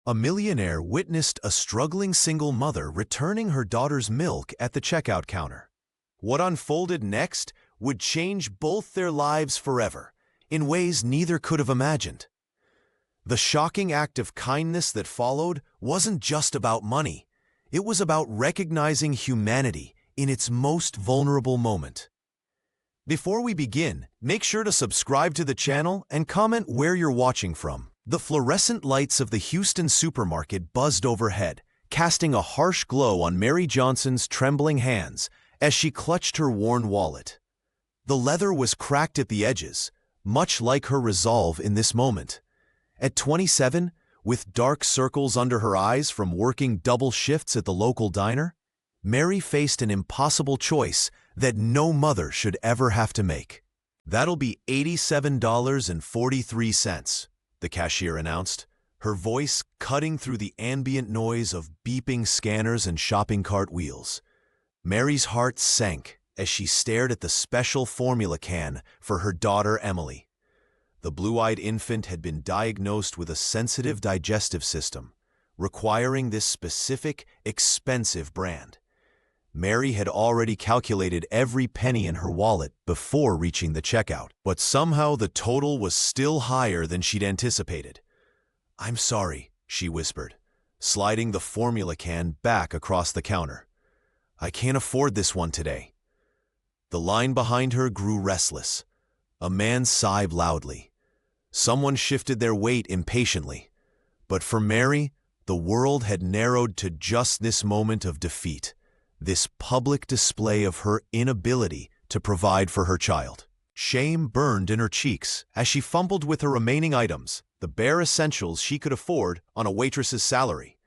A millionaire witnessed a struggling single mother returning her daughter's milk at the checkout counter. What unfolded next would change both their lives forever, in ways neither could have imagined. The shocking act of kindness that followed wasn't just about money. It was about recognizing humanity in its most vulnerable moment. Before we begin, make sure to subscribe to the channel and comment where you're watching from. The fluorescent lights of the Houston supermarket buzzed overhead, casting a harsh glow on Mary Johnson's trembling hands as she clutched her worn wallet. The leather was cracked at the edges, much like her resolve in this moment. At 27, with dark circles under her eyes from working double shifts at the local diner, Mary faced an impossible choice that no mother should ever have to make. "That'll be $87.43, the cashier announced, her voice cutting through the ambient noise of beeping scanners and shopping cart wheels. Mary's heart sank as she stared at the special formula can for her daughter Emily. The blue-eyed infant had been diagnosed with a sensitive digestive system, requiring this specific, expensive brand. Mary had already calculated every penny in her wallet before reaching the checkout, but somehow the total was still higher than she'd anticipated. "I'm sorry," she whispered, sliding the formula can back across the counter. "I can't afford this one today." The line behind her grew restless. A man sighed loudly. Someone shifted their weight impatiently. But for Mary, the world had narrowed to just this moment of defeat. This public display of her inability to provide for her child. Shame burned in her cheeks as she fumbled with her remaining items, the bare essentials she could afford on a waitress's salary.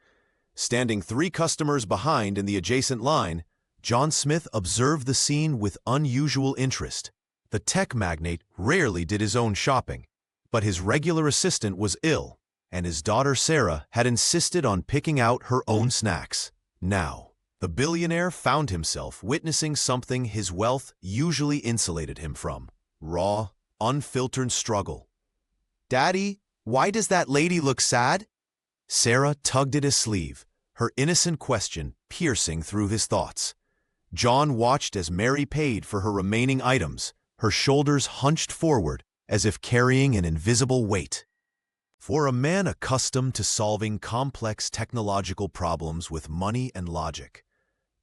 Standing 3 customers behind in the adjacent line, John Smith observed the scene with unusual interest. The tech magnate rarely did his own shopping, but his regular assistant was ill, and his daughter Sarah had insisted on picking out her own snacks. Now, the billionaire found himself witnessing something his wealth usually insulated him from: raw, unfiltered struggle. "Daddy, why does that lady look sad?" Sarah tugged at his sleeve, her innocent question piercing through his thoughts. John watched as Mary paid for her remaining items, her shoulders hunched forward as if carrying an invisible weight. For a man accustomed to solving complex technological problems with money and logic,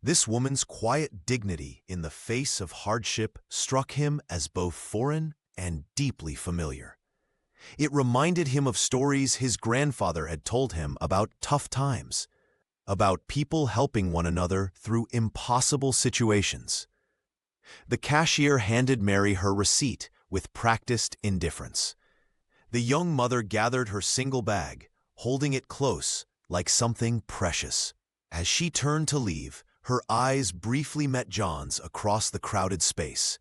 this woman's quiet dignity in the face of hardship struck him as both foreign and deeply familiar. It reminded him of stories his grandfather had told him about tough times, about people helping one another through impossible situations. The cashier handed Mary her receipt with practiced indifference. The young mother gathered her single bag, holding it close like something precious. As she turned to leave, her eyes briefly met John's across the crowded space,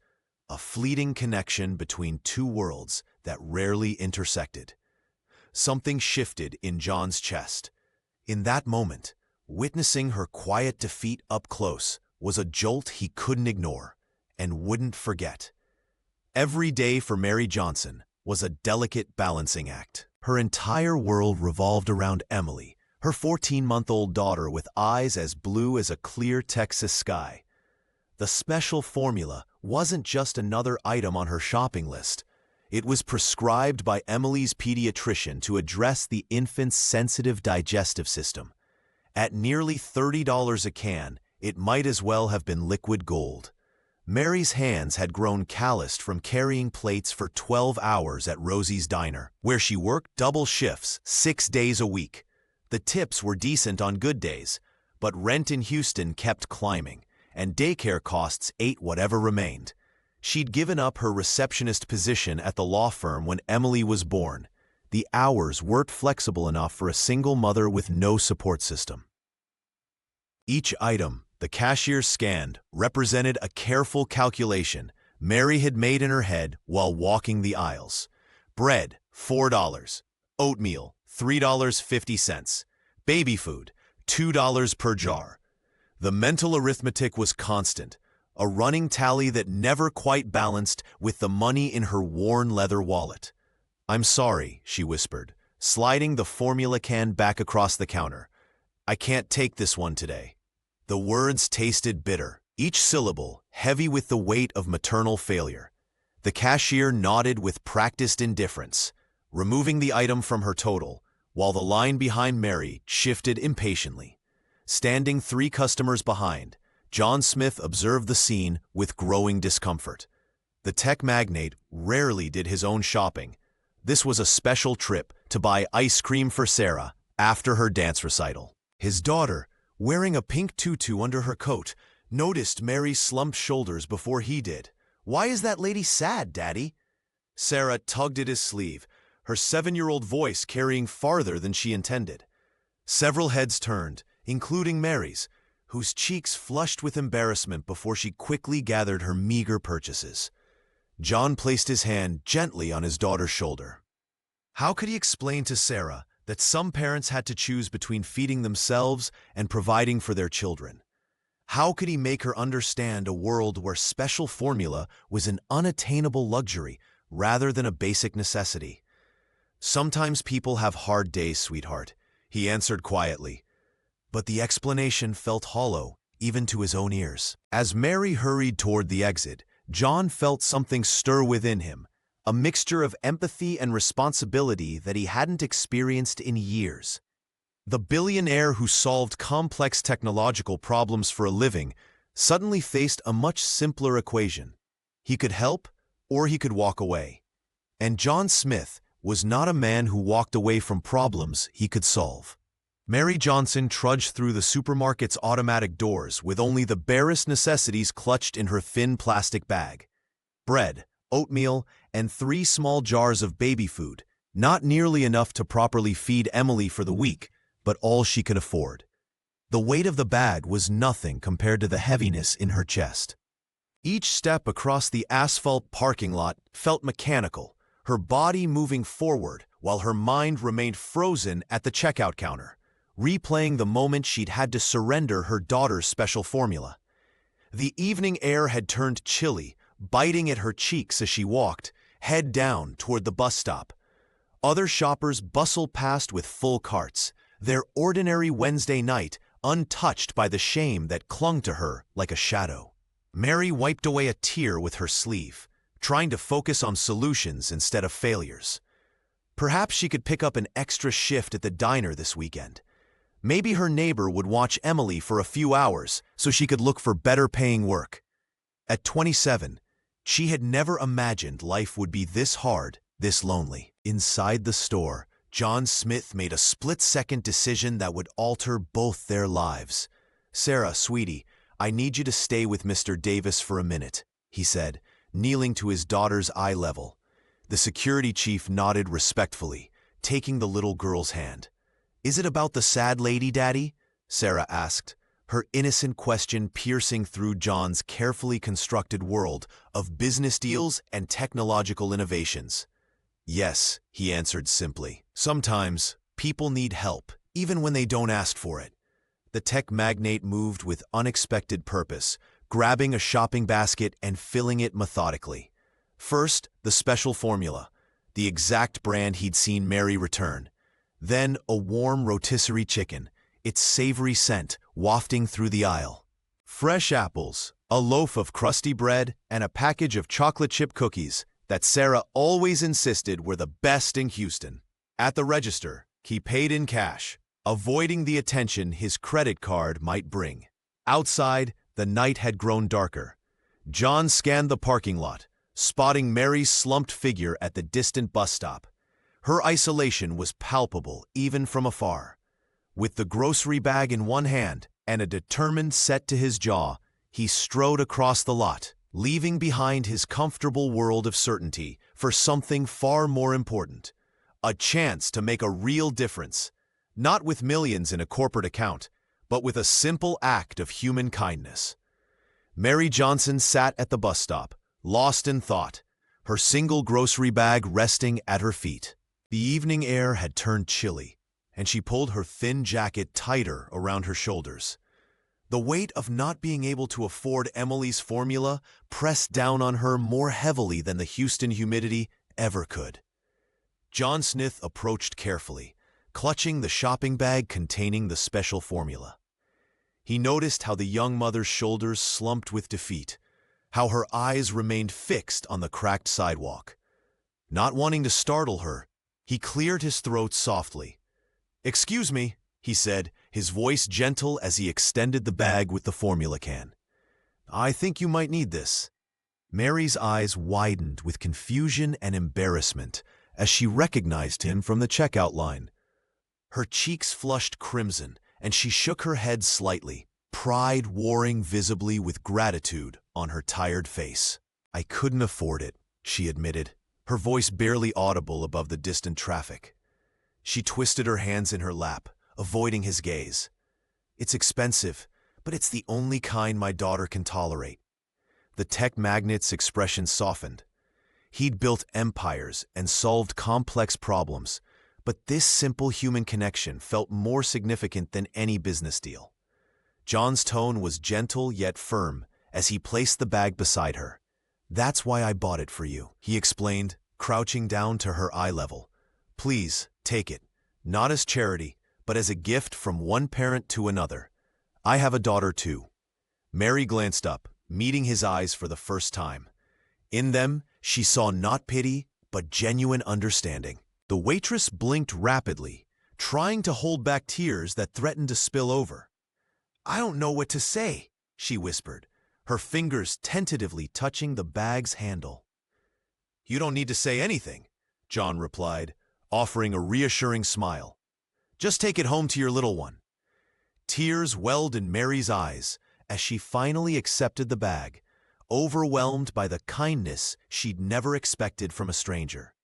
a fleeting connection between 2 worlds that rarely intersected. Something shifted in John's chest. In that moment, witnessing her quiet defeat up close was a jolt he couldn't ignore and wouldn't forget. Every day for Mary Johnson was a delicate balancing act. Her entire world revolved around Emily, her 14-month-old daughter with eyes as blue as a clear Texas sky. The special formula wasn't just another item on her shopping list. It was prescribed by Emily's pediatrician to address the infant's sensitive digestive system. At nearly $30 a can, it might as well have been liquid gold. Mary's hands had grown calloused from carrying plates for 12 hours at Rosie's Diner, where she worked double shifts 6 days a week. The tips were decent on good days, but rent in Houston kept climbing, and daycare costs ate whatever remained. She'd given up her receptionist position at the law firm when Emily was born. The hours weren't flexible enough for a single mother with no support system. Each item the cashier scanned represented a careful calculation Mary had made in her head while walking the aisles. Bread, $4. Oatmeal, $3.50. Baby food, $2 per jar. The mental arithmetic was constant, a running tally that never quite balanced with the money in her worn leather wallet. "I'm sorry," she whispered, sliding the formula can back across the counter. "I can't take this one today." The words tasted bitter, each syllable heavy with the weight of maternal failure. The cashier nodded with practiced indifference, removing the item from her total, while the line behind Mary shifted impatiently. Standing 3 customers behind, John Smith observed the scene with growing discomfort. The tech magnate rarely did his own shopping. This was a special trip to buy ice cream for Sarah after her dance recital. His daughter, wearing a pink tutu under her coat, noticed Mary's slumped shoulders before he did. "Why is that lady sad, Daddy?" Sarah tugged at his sleeve, her 7-year-old voice carrying farther than she intended. Several heads turned, including Mary's, whose cheeks flushed with embarrassment before she quickly gathered her meager purchases. John placed his hand gently on his daughter's shoulder. How could he explain to Sarah that some parents had to choose between feeding themselves and providing for their children? How could he make her understand a world where special formula was an unattainable luxury rather than a basic necessity? "Sometimes people have hard days, sweetheart," he answered quietly. But the explanation felt hollow, even to his own ears. As Mary hurried toward the exit, John felt something stir within him, a mixture of empathy and responsibility that he hadn't experienced in years. The billionaire who solved complex technological problems for a living suddenly faced a much simpler equation. He could help, or he could walk away. And John Smith was not a man who walked away from problems he could solve. Mary Johnson trudged through the supermarket's automatic doors with only the barest necessities clutched in her thin plastic bag. Bread, oatmeal, and 3 small jars of baby food, not nearly enough to properly feed Emily for the week, but all she could afford. The weight of the bag was nothing compared to the heaviness in her chest. Each step across the asphalt parking lot felt mechanical, her body moving forward while her mind remained frozen at the checkout counter, replaying the moment she'd had to surrender her daughter's special formula. The evening air had turned chilly, biting at her cheeks as she walked, head down, toward the bus stop. Other shoppers bustled past with full carts, their ordinary Wednesday night untouched by the shame that clung to her like a shadow. Mary wiped away a tear with her sleeve, trying to focus on solutions instead of failures. Perhaps she could pick up an extra shift at the diner this weekend. Maybe her neighbor would watch Emily for a few hours so she could look for better-paying work. At 27, she had never imagined life would be this hard, this lonely. Inside the store, John Smith made a split-second decision that would alter both their lives. "Sarah, sweetie, I need you to stay with Mr. Davis for a minute," he said, kneeling to his daughter's eye level. The security chief nodded respectfully, taking the little girl's hand. "Is it about the sad lady, Daddy?" Sarah asked, her innocent question piercing through John's carefully constructed world of business deals and technological innovations. "Yes," he answered simply. "Sometimes people need help, even when they don't ask for it." The tech magnate moved with unexpected purpose, grabbing a shopping basket and filling it methodically. First, the special formula, the exact brand he'd seen Mary return. Then a warm rotisserie chicken, its savory scent wafting through the aisle. Fresh apples, a loaf of crusty bread, and a package of chocolate chip cookies that Sarah always insisted were the best in Houston. At the register, he paid in cash, avoiding the attention his credit card might bring. Outside, the night had grown darker. John scanned the parking lot, spotting Mary's slumped figure at the distant bus stop. Her isolation was palpable even from afar. With the grocery bag in one hand and a determined set to his jaw, he strode across the lot, leaving behind his comfortable world of certainty for something far more important. A chance to make a real difference, not with millions in a corporate account, but with a simple act of human kindness. Mary Johnson sat at the bus stop, lost in thought, her single grocery bag resting at her feet. The evening air had turned chilly, and she pulled her thin jacket tighter around her shoulders. The weight of not being able to afford Emily's formula pressed down on her more heavily than the Houston humidity ever could. John Smith approached carefully, clutching the shopping bag containing the special formula. He noticed how the young mother's shoulders slumped with defeat, how her eyes remained fixed on the cracked sidewalk. Not wanting to startle her, he cleared his throat softly. "Excuse me," he said, his voice gentle as he extended the bag with the formula can. "I think you might need this." Mary's eyes widened with confusion and embarrassment as she recognized him from the checkout line. Her cheeks flushed crimson, and she shook her head slightly, pride warring visibly with gratitude on her tired face. "I couldn't afford it," she admitted, her voice barely audible above the distant traffic. She twisted her hands in her lap, avoiding his gaze. "It's expensive, but it's the only kind my daughter can tolerate." The tech magnate's expression softened. He'd built empires and solved complex problems, but this simple human connection felt more significant than any business deal. John's tone was gentle yet firm as he placed the bag beside her. "That's why I bought it for you," he explained, crouching down to her eye level. "Please, take it, not as charity, but as a gift from one parent to another. I have a daughter too." Mary glanced up, meeting his eyes for the first time. In them, she saw not pity, but genuine understanding. The waitress blinked rapidly, trying to hold back tears that threatened to spill over. "I don't know what to say," she whispered, her fingers tentatively touching the bag's handle. "You don't need to say anything," John replied, offering a reassuring smile. "Just take it home to your little one." Tears welled in Mary's eyes as she finally accepted the bag, overwhelmed by the kindness she'd never expected from a stranger.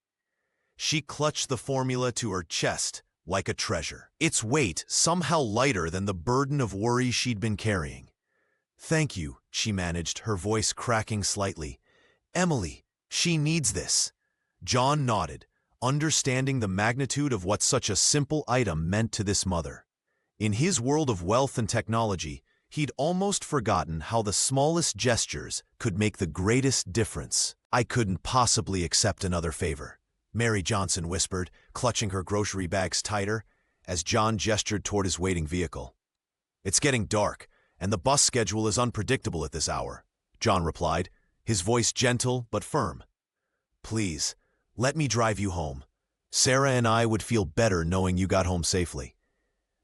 She clutched the formula to her chest like a treasure, its weight somehow lighter than the burden of worry she'd been carrying. "Thank you," she managed, her voice cracking slightly. "Emily, she needs this." John nodded, understanding the magnitude of what such a simple item meant to this mother. In his world of wealth and technology, he'd almost forgotten how the smallest gestures could make the greatest difference. "I couldn't possibly accept another favor," Mary Johnson whispered, clutching her grocery bags tighter, as John gestured toward his waiting vehicle. "It's getting dark, and the bus schedule is unpredictable at this hour," John replied, his voice gentle but firm. "Please, let me drive you home. Sarah and I would feel better knowing you got home safely."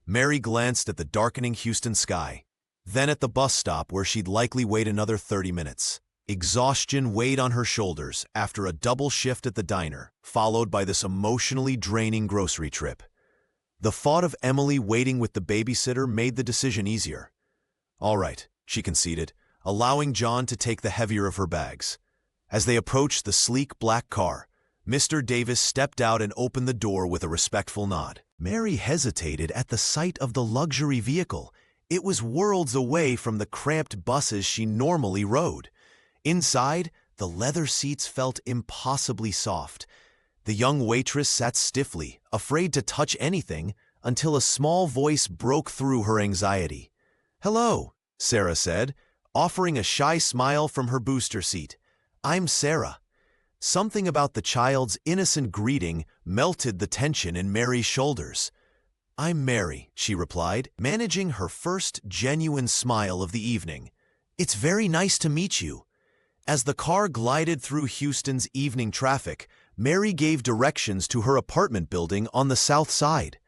Mary glanced at the darkening Houston sky, then at the bus stop where she'd likely wait another 30 minutes. Exhaustion weighed on her shoulders after a double shift at the diner, followed by this emotionally draining grocery trip. The thought of Emily waiting with the babysitter made the decision easier. "All right," she conceded, allowing John to take the heavier of her bags. As they approached the sleek black car, Mr. Davis stepped out and opened the door with a respectful nod. Mary hesitated at the sight of the luxury vehicle. It was worlds away from the cramped buses she normally rode. Inside, the leather seats felt impossibly soft. The young waitress sat stiffly, afraid to touch anything, until a small voice broke through her anxiety. "Hello," Sarah said, offering a shy smile from her booster seat. "I'm Sarah." Something about the child's innocent greeting melted the tension in Mary's shoulders. "I'm Mary," she replied, managing her first genuine smile of the evening. "It's very nice to meet you." As the car glided through Houston's evening traffic, Mary gave directions to her apartment building on the south side.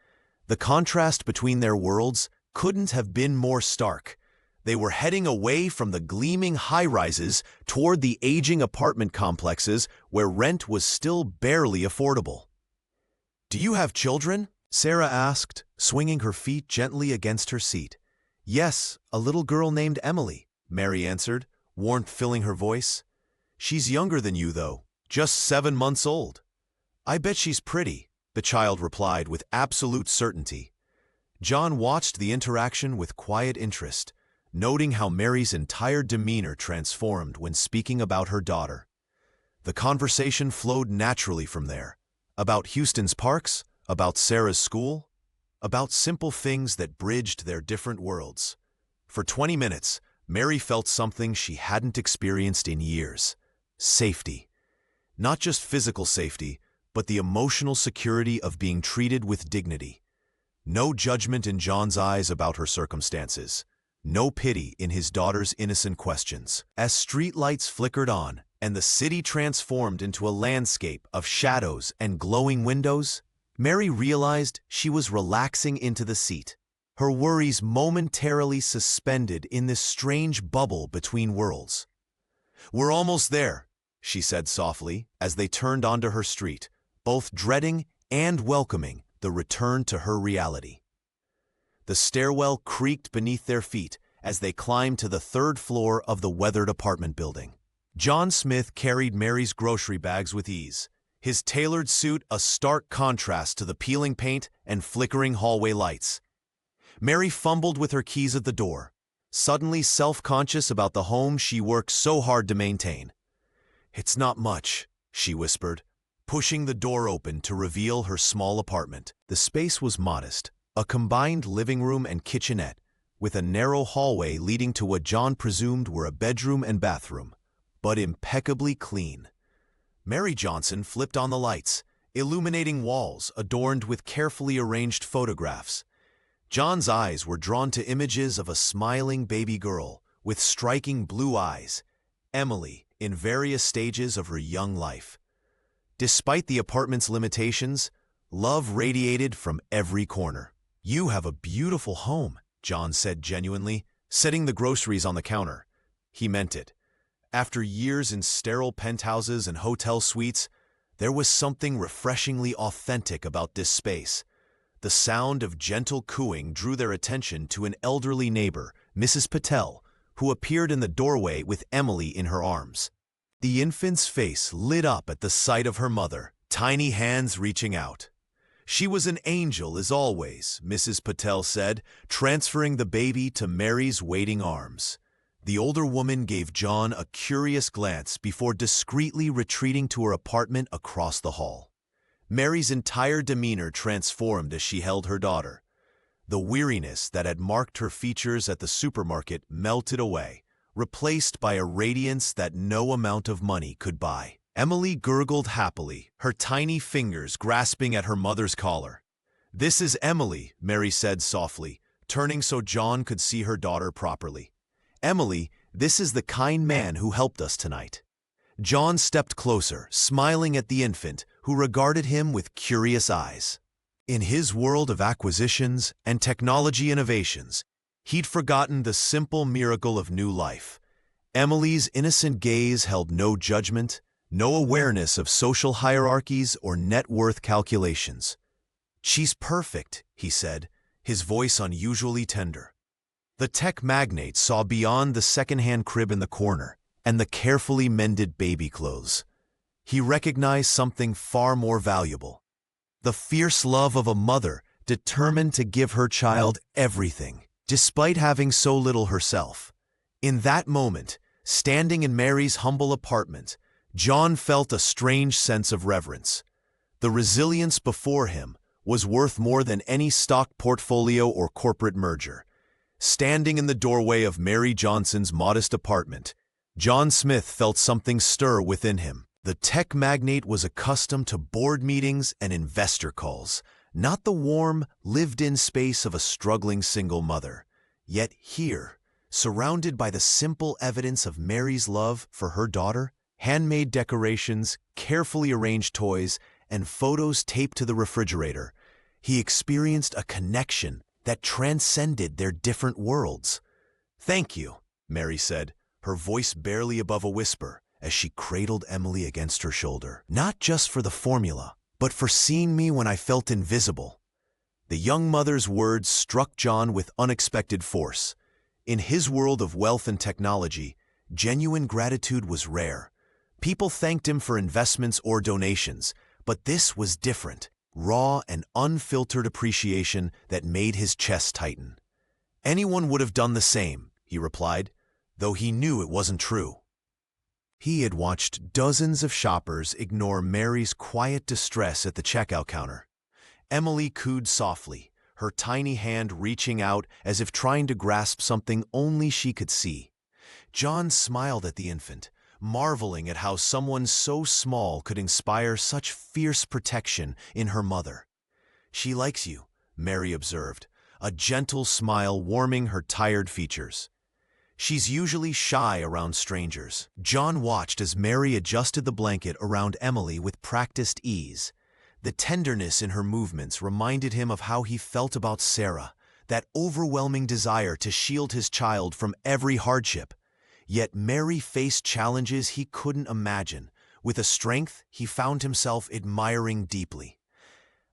The contrast between their worlds couldn't have been more stark. They were heading away from the gleaming high-rises toward the aging apartment complexes where rent was still barely affordable. "Do you have children?" Sarah asked, swinging her feet gently against her seat. "Yes, a little girl named Emily," Mary answered, warmth filling her voice. "She's younger than you, though, just 7 months old." "I bet she's pretty," the child replied with absolute certainty. John watched the interaction with quiet interest, noting how Mary's entire demeanor transformed when speaking about her daughter. The conversation flowed naturally from there, about Houston's parks, about Sarah's school, about simple things that bridged their different worlds. For 20 minutes, Mary felt something she hadn't experienced in years: safety. Not just physical safety, but the emotional security of being treated with dignity. No judgment in John's eyes about her circumstances. No pity in his daughter's innocent questions. As streetlights flickered on and the city transformed into a landscape of shadows and glowing windows, Mary realized she was relaxing into the seat, her worries momentarily suspended in this strange bubble between worlds. "We're almost there," she said softly as they turned onto her street, both dreading and welcoming the return to her reality. The stairwell creaked beneath their feet as they climbed to the third floor of the weathered apartment building. John Smith carried Mary's grocery bags with ease, his tailored suit a stark contrast to the peeling paint and flickering hallway lights. Mary fumbled with her keys at the door, suddenly self-conscious about the home she worked so hard to maintain. "It's not much," she whispered, pushing the door open to reveal her small apartment. The space was modest, a combined living room and kitchenette, with a narrow hallway leading to what John presumed were a bedroom and bathroom, but impeccably clean. Mary Johnson flipped on the lights, illuminating walls adorned with carefully arranged photographs. John's eyes were drawn to images of a smiling baby girl with striking blue eyes, Emily, in various stages of her young life. Despite the apartment's limitations, love radiated from every corner. "You have a beautiful home," John said genuinely, setting the groceries on the counter. He meant it. After years in sterile penthouses and hotel suites, there was something refreshingly authentic about this space. The sound of gentle cooing drew their attention to an elderly neighbor, Mrs. Patel, who appeared in the doorway with Emily in her arms. The infant's face lit up at the sight of her mother, tiny hands reaching out. "She was an angel as always," Mrs. Patel said, transferring the baby to Mary's waiting arms. The older woman gave John a curious glance before discreetly retreating to her apartment across the hall. Mary's entire demeanor transformed as she held her daughter. The weariness that had marked her features at the supermarket melted away, replaced by a radiance that no amount of money could buy. Emily gurgled happily, her tiny fingers grasping at her mother's collar. "This is Emily," Mary said softly, turning so John could see her daughter properly. "Emily, this is the kind man who helped us tonight." John stepped closer, smiling at the infant, who regarded him with curious eyes. In his world of acquisitions and technology innovations, he'd forgotten the simple miracle of new life. Emily's innocent gaze held no judgment, no awareness of social hierarchies or net worth calculations. "She's perfect," he said, his voice unusually tender. The tech magnate saw beyond the second-hand crib in the corner and the carefully mended baby clothes. He recognized something far more valuable: the fierce love of a mother determined to give her child everything, despite having so little herself. In that moment, standing in Mary's humble apartment, John felt a strange sense of reverence. The resilience before him was worth more than any stock portfolio or corporate merger. Standing in the doorway of Mary Johnson's modest apartment, John Smith felt something stir within him. The tech magnate was accustomed to board meetings and investor calls, not the warm, lived-in space of a struggling single mother. Yet here, surrounded by the simple evidence of Mary's love for her daughter, handmade decorations, carefully arranged toys, and photos taped to the refrigerator, he experienced a connection that transcended their different worlds. "Thank you," Mary said, her voice barely above a whisper, as she cradled Emily against her shoulder. "Not just for the formula, but for seeing me when I felt invisible." The young mother's words struck John with unexpected force. In his world of wealth and technology, genuine gratitude was rare. People thanked him for investments or donations, but this was different. Raw and unfiltered appreciation that made his chest tighten. "Anyone would have done the same," he replied, though he knew it wasn't true. He had watched dozens of shoppers ignore Mary's quiet distress at the checkout counter. Emily cooed softly, her tiny hand reaching out as if trying to grasp something only she could see. John smiled at the infant, marveling at how someone so small could inspire such fierce protection in her mother. "She likes you," Mary observed, a gentle smile warming her tired features. "She's usually shy around strangers." John watched as Mary adjusted the blanket around Emily with practiced ease. The tenderness in her movements reminded him of how he felt about Sarah, that overwhelming desire to shield his child from every hardship. Yet Mary faced challenges he couldn't imagine, with a strength he found himself admiring deeply.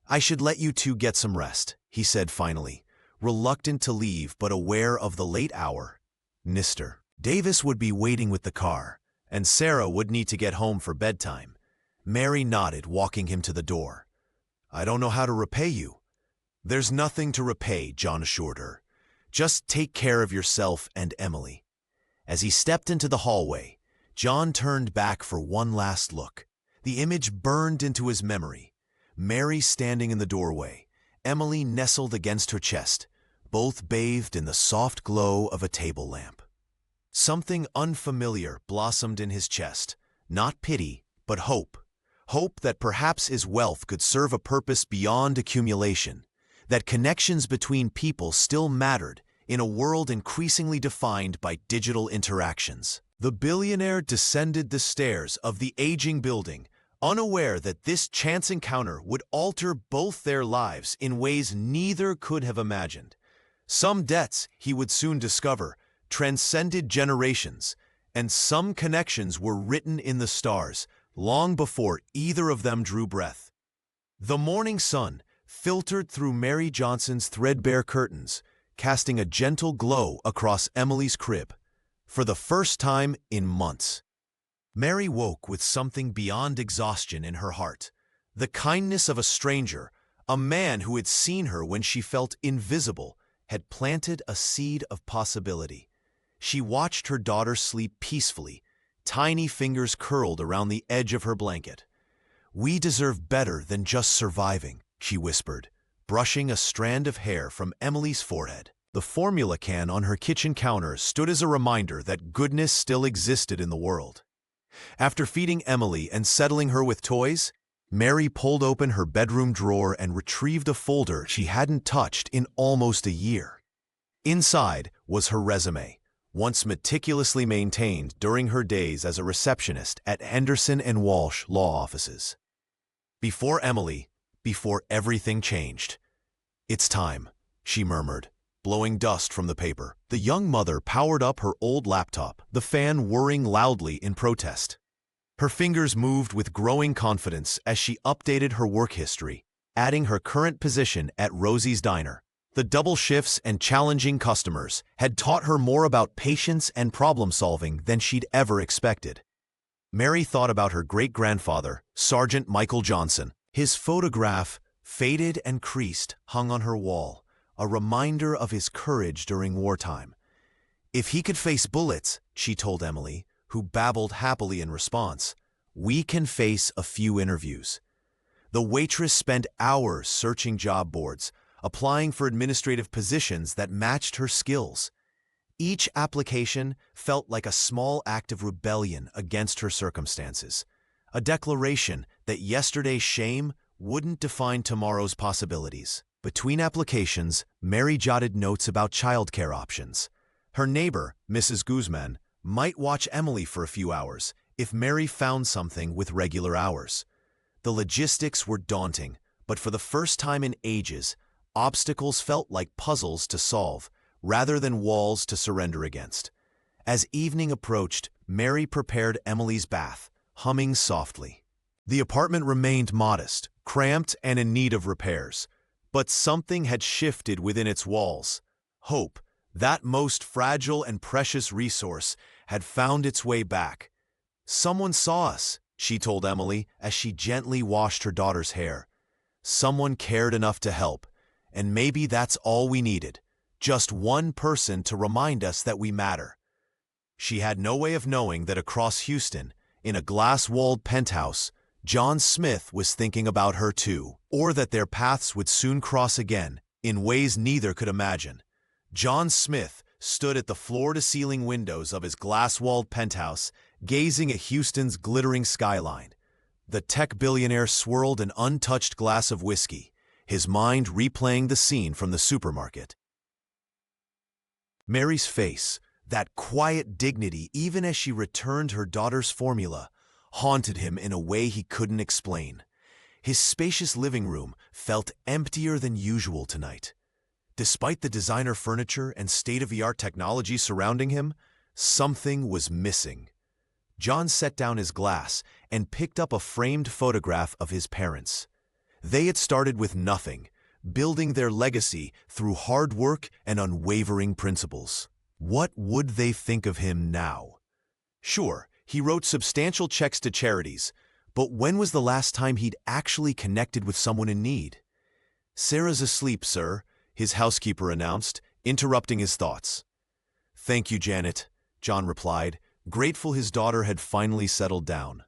"I should let you two get some rest," he said finally, reluctant to leave but aware of the late hour. Mr. Davis would be waiting with the car, and Sarah would need to get home for bedtime. Mary nodded, walking him to the door. "I don't know how to repay you." "There's nothing to repay," John assured her. "Just take care of yourself and Emily." As he stepped into the hallway, John turned back for one last look. The image burned into his memory. Mary standing in the doorway, Emily nestled against her chest, both bathed in the soft glow of a table lamp. Something unfamiliar blossomed in his chest, not pity, but hope. Hope that perhaps his wealth could serve a purpose beyond accumulation, that connections between people still mattered in a world increasingly defined by digital interactions. The billionaire descended the stairs of the aging building, unaware that this chance encounter would alter both their lives in ways neither could have imagined. Some debts, he would soon discover, transcended generations, and some connections were written in the stars long before either of them drew breath. The morning sun filtered through Mary Johnson's threadbare curtains, casting a gentle glow across Emily's crib. For the first time in months, Mary woke with something beyond exhaustion in her heart. The kindness of a stranger, a man who had seen her when she felt invisible, had planted a seed of possibility. She watched her daughter sleep peacefully, tiny fingers curled around the edge of her blanket. "We deserve better than just surviving," she whispered, brushing a strand of hair from Emily's forehead. The formula can on her kitchen counter stood as a reminder that goodness still existed in the world. After feeding Emily and settling her with toys, Mary pulled open her bedroom drawer and retrieved a folder she hadn't touched in almost a year. Inside was her resume, once meticulously maintained during her days as a receptionist at Henderson and Walsh law offices. Before Emily, before everything changed. "It's time," she murmured, blowing dust from the paper. The young mother powered up her old laptop, the fan whirring loudly in protest. Her fingers moved with growing confidence as she updated her work history, adding her current position at Rosie's Diner. The double shifts and challenging customers had taught her more about patience and problem-solving than she'd ever expected. Mary thought about her great-grandfather, Sergeant Michael Johnson. His photograph, faded and creased, hung on her wall, a reminder of his courage during wartime. "If he could face bullets," she told Emily, who babbled happily in response, "we can face a few interviews." The waitress spent hours searching job boards, applying for administrative positions that matched her skills. Each application felt like a small act of rebellion against her circumstances, a declaration that yesterday's shame wouldn't define tomorrow's possibilities. Between applications, Mary jotted notes about childcare options. Her neighbor, Mrs. Guzman, might watch Emily for a few hours if Mary found something with regular hours. The logistics were daunting, but for the first time in ages, obstacles felt like puzzles to solve, rather than walls to surrender against. As evening approached, Mary prepared Emily's bath, humming softly. The apartment remained modest, cramped, and in need of repairs. But something had shifted within its walls. Hope, that most fragile and precious resource, had found its way back. "Someone saw us," she told Emily as she gently washed her daughter's hair. "Someone cared enough to help, and maybe that's all we needed. Just one person to remind us that we matter." She had no way of knowing that across Houston, in a glass-walled penthouse, John Smith was thinking about her too, or that their paths would soon cross again, in ways neither could imagine. John Smith stood at the floor-to-ceiling windows of his glass-walled penthouse, gazing at Houston's glittering skyline. The tech billionaire swirled an untouched glass of whiskey, his mind replaying the scene from the supermarket. Mary's face, that quiet dignity even as she returned her daughter's formula, haunted him in a way he couldn't explain. His spacious living room felt emptier than usual tonight. Despite the designer furniture and state-of-the-art technology surrounding him, something was missing. John set down his glass and picked up a framed photograph of his parents. They had started with nothing, building their legacy through hard work and unwavering principles. What would they think of him now? Sure, he wrote substantial checks to charities, but when was the last time he'd actually connected with someone in need? "Sarah's asleep, sir," his housekeeper announced, interrupting his thoughts. "Thank you, Janet," John replied, grateful his daughter had finally settled down.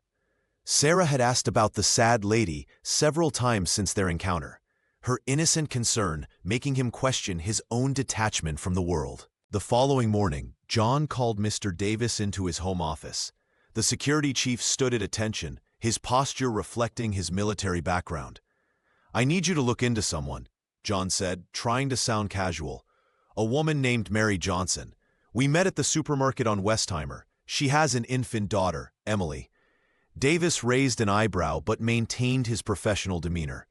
Sarah had asked about the sad lady several times since their encounter, her innocent concern making him question his own detachment from the world. The following morning, John called Mr. Davis into his home office. The security chief stood at attention, his posture reflecting his military background. "I need you to look into someone," John said, trying to sound casual. "A woman named Mary Johnson. We met at the supermarket on Westheimer. She has an infant daughter, Emily." Davis raised an eyebrow but maintained his professional demeanor.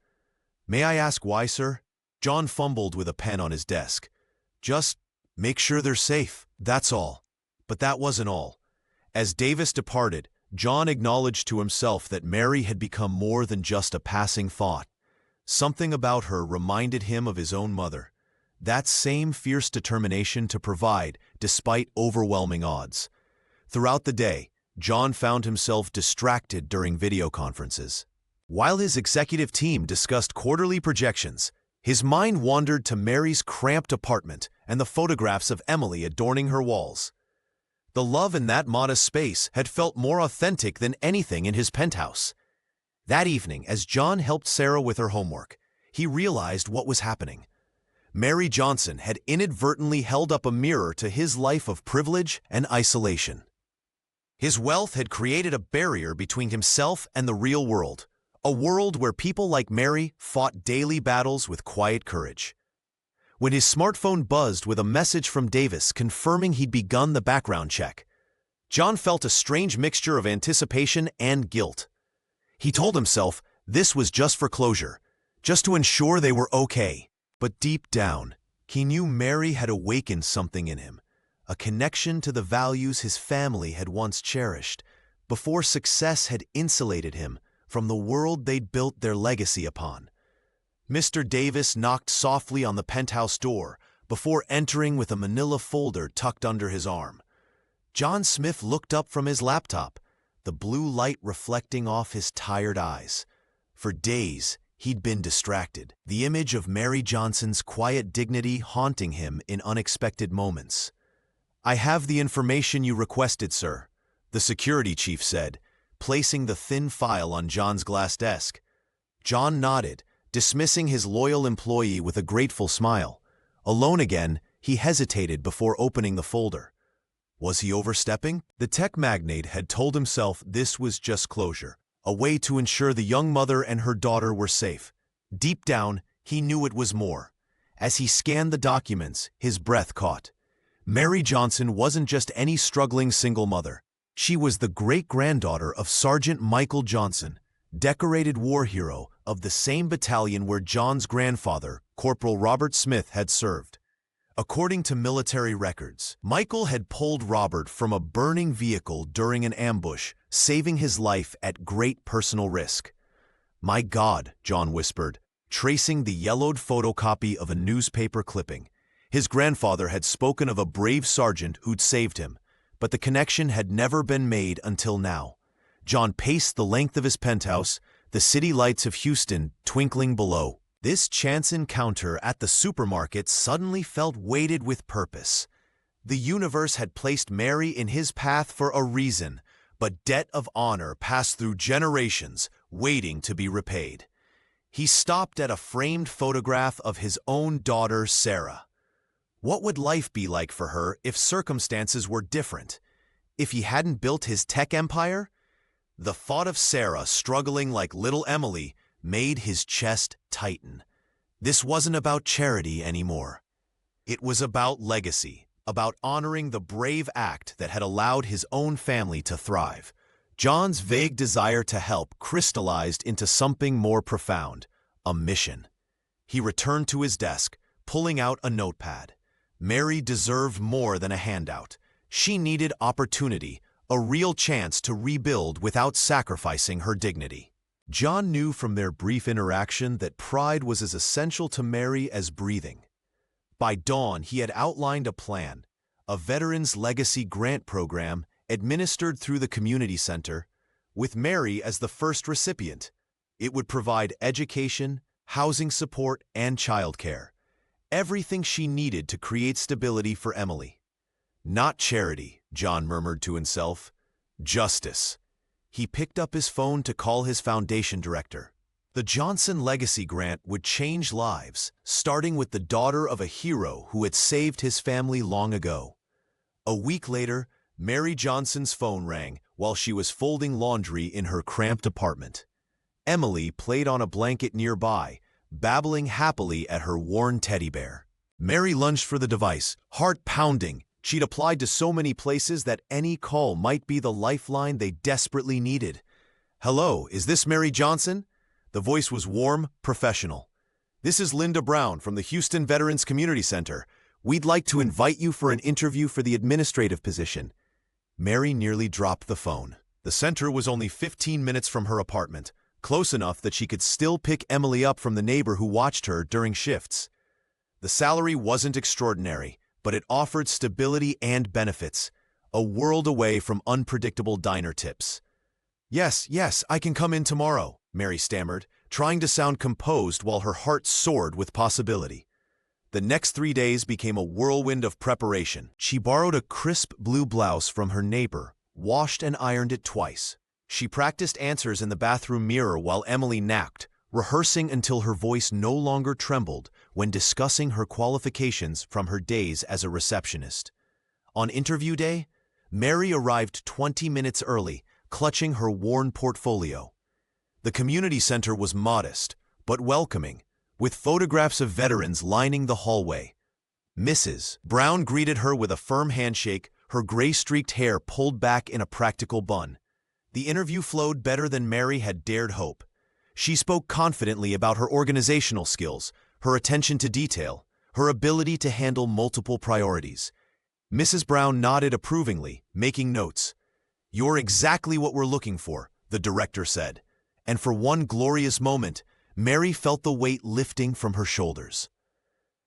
"May I ask why, sir?" John fumbled with a pen on his desk. "Just make sure they're safe, that's all." But that wasn't all. As Davis departed, John acknowledged to himself that Mary had become more than just a passing thought. Something about her reminded him of his own mother. That same fierce determination to provide despite overwhelming odds. Throughout the day, John found himself distracted during video conferences. While his executive team discussed quarterly projections, his mind wandered to Mary's cramped apartment and the photographs of Emily adorning her walls. The love in that modest space had felt more authentic than anything in his penthouse. That evening, as John helped Sarah with her homework, he realized what was happening. Mary Johnson had inadvertently held up a mirror to his life of privilege and isolation. His wealth had created a barrier between himself and the real world, a world where people like Mary fought daily battles with quiet courage. When his smartphone buzzed with a message from Davis confirming he'd begun the background check, John felt a strange mixture of anticipation and guilt. He told himself this was just for closure, just to ensure they were okay. But deep down, he knew Mary had awakened something in him, a connection to the values his family had once cherished, before success had insulated him from the world they'd built their legacy upon. Mr. Davis knocked softly on the penthouse door before entering with a manila folder tucked under his arm. John Smith looked up from his laptop, the blue light reflecting off his tired eyes. For days, he'd been distracted, the image of Mary Johnson's quiet dignity haunting him in unexpected moments. "I have the information you requested, sir," the security chief said, placing the thin file on John's glass desk. John nodded, dismissing his loyal employee with a grateful smile. Alone again, he hesitated before opening the folder. Was he overstepping? The tech magnate had told himself this was just closure, a way to ensure the young mother and her daughter were safe. Deep down, he knew it was more. As he scanned the documents, his breath caught. Mary Johnson wasn't just any struggling single mother. She was the great-granddaughter of Sergeant Michael Johnson, decorated war hero of the same battalion where John's grandfather, Corporal Robert Smith, had served. According to military records, Michael had pulled Robert from a burning vehicle during an ambush, saving his life at great personal risk. "My God," John whispered, tracing the yellowed photocopy of a newspaper clipping. His grandfather had spoken of a brave sergeant who'd saved him, but the connection had never been made until now. John paced the length of his penthouse, the city lights of Houston twinkling below. This chance encounter at the supermarket suddenly felt weighted with purpose. The universe had placed Mary in his path for a reason, but debt of honor passed through generations, waiting to be repaid. He stopped at a framed photograph of his own daughter, Sarah. What would life be like for her if circumstances were different? if he hadn't built his tech empire? The thought of Sarah struggling like little Emily made his chest tighten. This wasn't about charity anymore. It was about legacy, about honoring the brave act that had allowed his own family to thrive. John's vague desire to help crystallized into something more profound, a mission. He returned to his desk, pulling out a notepad. Mary deserved more than a handout. She needed opportunity, a real chance to rebuild without sacrificing her dignity. John knew from their brief interaction that pride was as essential to Mary as breathing. By dawn, he had outlined a plan, a Veterans Legacy Grant program administered through the community center, with Mary as the first recipient. It would provide education, housing support, and childcare. Everything she needed to create stability for Emily. Not charity, John murmured to himself. Justice. He picked up his phone to call his foundation director. The Johnson Legacy Grant would change lives, starting with the daughter of a hero who had saved his family long ago. A week later, Mary Johnson's phone rang while she was folding laundry in her cramped apartment. Emily played on a blanket nearby, babbling happily at her worn teddy bear. Mary lunged for the device, heart pounding. She'd applied to so many places that any call might be the lifeline they desperately needed. "Hello, is this Mary Johnson?" The voice was warm, professional. "This is Linda Brown from the Houston Veterans Community Center. We'd like to invite you for an interview for the administrative position." Mary nearly dropped the phone. The center was only 15 minutes from her apartment, close enough that she could still pick Emily up from the neighbor who watched her during shifts. The salary wasn't extraordinary, but it offered stability and benefits, a world away from unpredictable diner tips. Yes, I can come in tomorrow," Mary stammered, trying to sound composed while her heart soared with possibility. The next 3 days became a whirlwind of preparation. She borrowed a crisp blue blouse from her neighbor, washed and ironed it twice. She practiced answers in the bathroom mirror while Emily napped, rehearsing until her voice no longer trembled when discussing her qualifications from her days as a receptionist. On interview day, Mary arrived 20 minutes early, clutching her worn portfolio. The community center was modest, but welcoming, with photographs of veterans lining the hallway. Mrs. Brown greeted her with a firm handshake, her gray-streaked hair pulled back in a practical bun. The interview flowed better than Mary had dared hope. She spoke confidently about her organizational skills, her attention to detail, her ability to handle multiple priorities. Mrs. Brown nodded approvingly, making notes. "You're exactly what we're looking for," the director said. And for one glorious moment, Mary felt the weight lifting from her shoulders.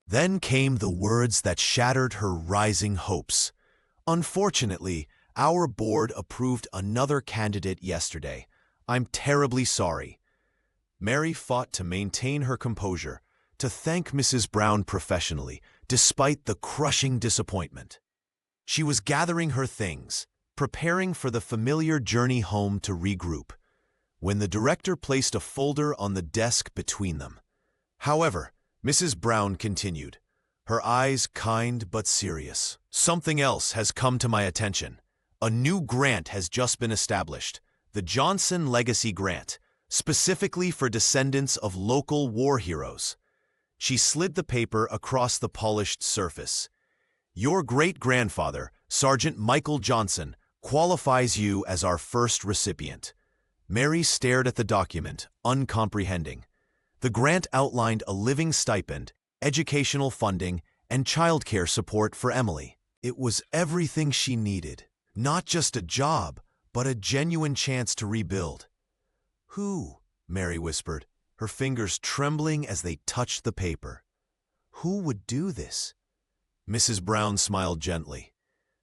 Then came the words that shattered her rising hopes. "Unfortunately, our board approved another candidate yesterday. I'm terribly sorry." Mary fought to maintain her composure, to thank Mrs. Brown professionally, despite the crushing disappointment. She was gathering her things, preparing for the familiar journey home to regroup, when the director placed a folder on the desk between them. However, Mrs. Brown continued, her eyes kind but serious. "Something else has come to my attention. A new grant has just been established, the Johnson Legacy Grant, specifically for descendants of local war heroes." She slid the paper across the polished surface. "Your great-grandfather, Sergeant Michael Johnson, qualifies you as our first recipient." Mary stared at the document, uncomprehending. The grant outlined a living stipend, educational funding, and childcare support for Emily. It was everything she needed. Not just a job, but a genuine chance to rebuild. "Who?" Mary whispered, her fingers trembling as they touched the paper. "Who would do this?" Mrs. Brown smiled gently.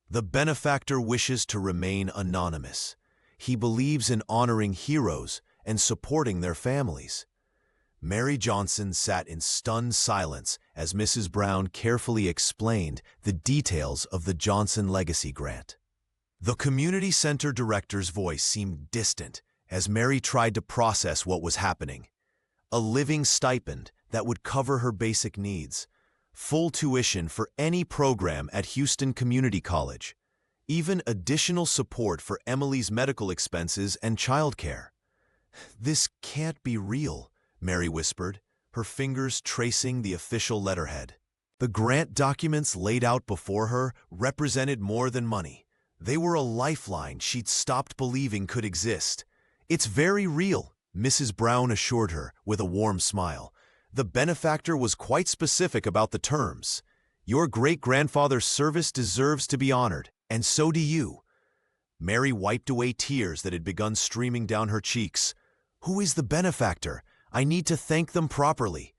"The benefactor wishes to remain anonymous. He believes in honoring heroes and supporting their families." Mary Johnson sat in stunned silence as Mrs. Brown carefully explained the details of the Johnson Legacy Grant. The community center director's voice seemed distant as Mary tried to process what was happening. A living stipend that would cover her basic needs, full tuition for any program at Houston Community College, even additional support for Emily's medical expenses and childcare. "This can't be real," Mary whispered, her fingers tracing the official letterhead. The grant documents laid out before her represented more than money. They were a lifeline she'd stopped believing could exist. "It's very real," Mrs. Brown assured her with a warm smile. "The benefactor was quite specific about the terms. Your great-grandfather's service deserves to be honored, and so do you." Mary wiped away tears that had begun streaming down her cheeks. "Who is the benefactor? I need to thank them properly."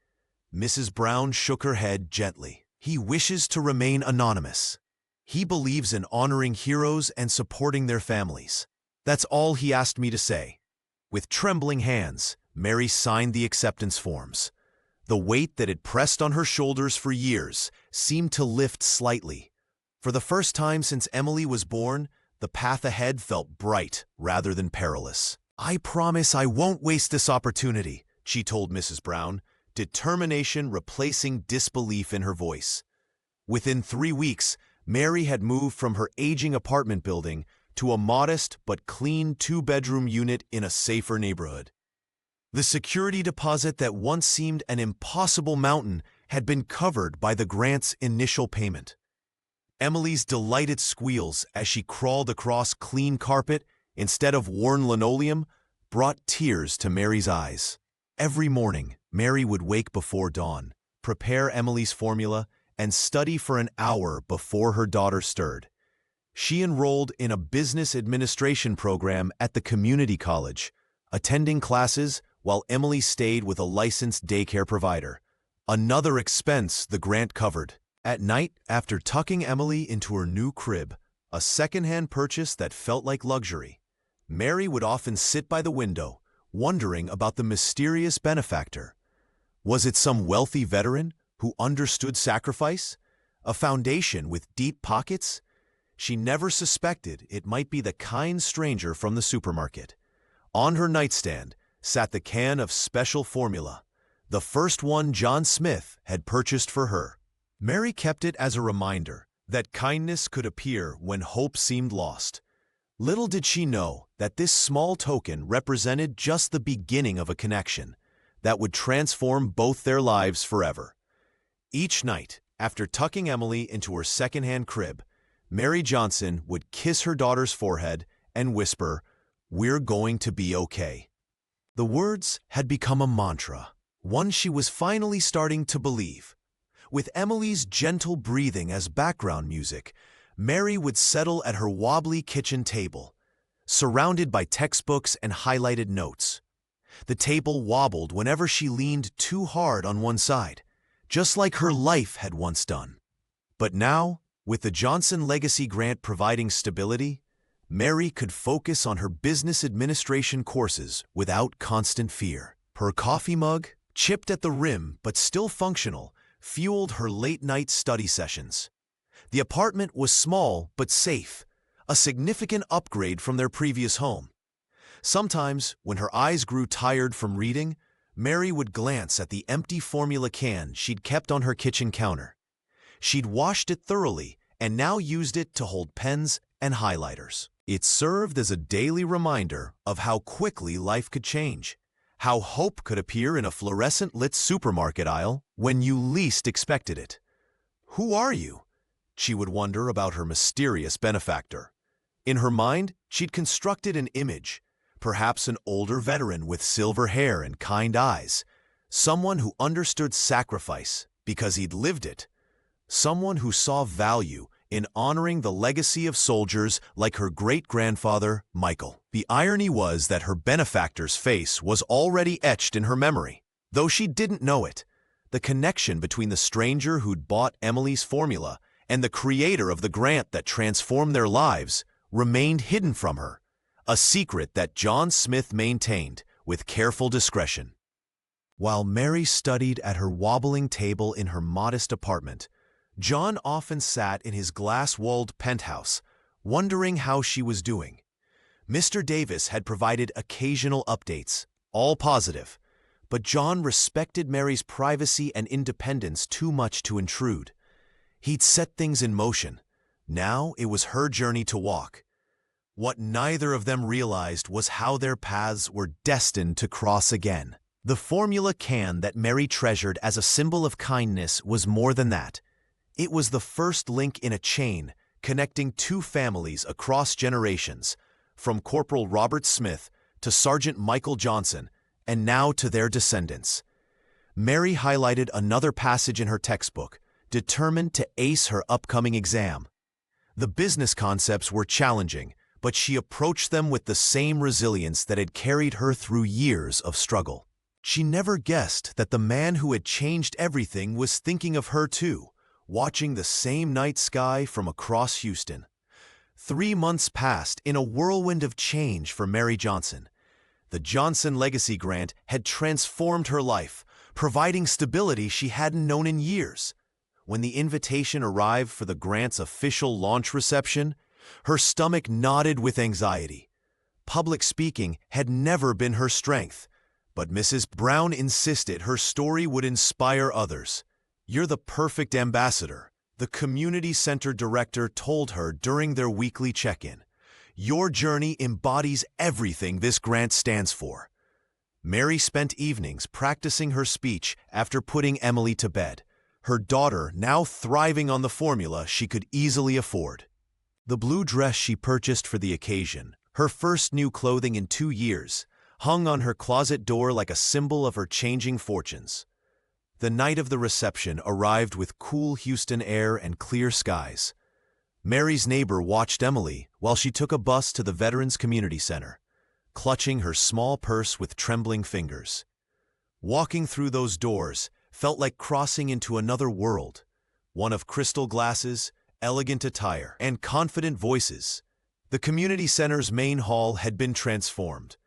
Mrs. Brown shook her head gently. "He wishes to remain anonymous. He believes in honoring heroes and supporting their families. That's all he asked me to say." With trembling hands, Mary signed the acceptance forms. The weight that had pressed on her shoulders for years seemed to lift slightly. For the first time since Emily was born, the path ahead felt bright rather than perilous. "I promise I won't waste this opportunity," she told Mrs. Brown, determination replacing disbelief in her voice. Within 3 weeks, Mary had moved from her aging apartment building to a modest but clean 2-bedroom unit in a safer neighborhood. The security deposit that once seemed an impossible mountain had been covered by the grant's initial payment. Emily's delighted squeals as she crawled across clean carpet instead of worn linoleum brought tears to Mary's eyes. Every morning, Mary would wake before dawn, prepare Emily's formula, and study for an hour before her daughter stirred. She enrolled in a business administration program at the community college, attending classes while Emily stayed with a licensed daycare provider. Another expense the grant covered. At night, after tucking Emily into her new crib, a secondhand purchase that felt like luxury, Mary would often sit by the window, wondering about the mysterious benefactor. Was it some wealthy veteran who understood sacrifice? A foundation with deep pockets? She never suspected it might be the kind stranger from the supermarket. On her nightstand sat the can of special formula, the first one John Smith had purchased for her. Mary kept it as a reminder that kindness could appear when hope seemed lost. Little did she know that this small token represented just the beginning of a connection that would transform both their lives forever. Each night, after tucking Emily into her secondhand crib, Mary Johnson would kiss her daughter's forehead and whisper, "We're going to be okay." The words had become a mantra, one she was finally starting to believe. With Emily's gentle breathing as background music, Mary would settle at her wobbly kitchen table, surrounded by textbooks and highlighted notes. The table wobbled whenever she leaned too hard on one side, just like her life had once done. But now, with the Johnson Legacy Grant providing stability, Mary could focus on her business administration courses without constant fear. Her coffee mug, chipped at the rim but still functional, fueled her late-night study sessions. The apartment was small but safe, a significant upgrade from their previous home. Sometimes, when her eyes grew tired from reading, Mary would glance at the empty formula can she'd kept on her kitchen counter. She'd washed it thoroughly and now used it to hold pens and highlighters. It served as a daily reminder of how quickly life could change, how hope could appear in a fluorescent-lit supermarket aisle when you least expected it. "Who are you?" she would wonder about her mysterious benefactor. In her mind, she'd constructed an image, perhaps an older veteran with silver hair and kind eyes, someone who understood sacrifice because he'd lived it, someone who saw value in honoring the legacy of soldiers like her great-grandfather, Michael. The irony was that her benefactor's face was already etched in her memory, though she didn't know it. The connection between the stranger who'd bought Emily's formula and the creator of the grant that transformed their lives remained hidden from her, a secret that John Smith maintained with careful discretion. While Mary studied at her wobbling table in her modest apartment, John often sat in his glass-walled penthouse, wondering how she was doing. Mr. Davis had provided occasional updates, all positive, but John respected Mary's privacy and independence too much to intrude. He'd set things in motion, Now it was her journey to walk. What neither of them realized was how their paths were destined to cross again. The formula can that Mary treasured as a symbol of kindness was more than that. It was the first link in a chain connecting two families across generations, from Corporal Robert Smith to Sergeant Michael Johnson, and now to their descendants. Mary highlighted another passage in her textbook, determined to ace her upcoming exam. The business concepts were challenging, but she approached them with the same resilience that had carried her through years of struggle. She never guessed that the man who had changed everything was thinking of her too, watching the same night sky from across Houston. 3 months passed in a whirlwind of change for Mary Johnson. The Johnson Legacy Grant had transformed her life, providing stability she hadn't known in years. When the invitation arrived for the grant's official launch reception, her stomach knotted with anxiety. Public speaking had never been her strength, but Mrs. Brown insisted her story would inspire others. "You're the perfect ambassador," the community center director told her during their weekly check-in. "Your journey embodies everything this grant stands for." Mary spent evenings practicing her speech after putting Emily to bed, her daughter now thriving on the formula she could easily afford. The blue dress she purchased for the occasion, her first new clothing in 2 years, hung on her closet door like a symbol of her changing fortunes. The night of the reception arrived with cool Houston air and clear skies. Mary's neighbor watched Emily while she took a bus to the Veterans Community Center, clutching her small purse with trembling fingers. Walking through those doors felt like crossing into another world, one of crystal glasses, elegant attire, and confident voices. The community center's main hall had been transformed.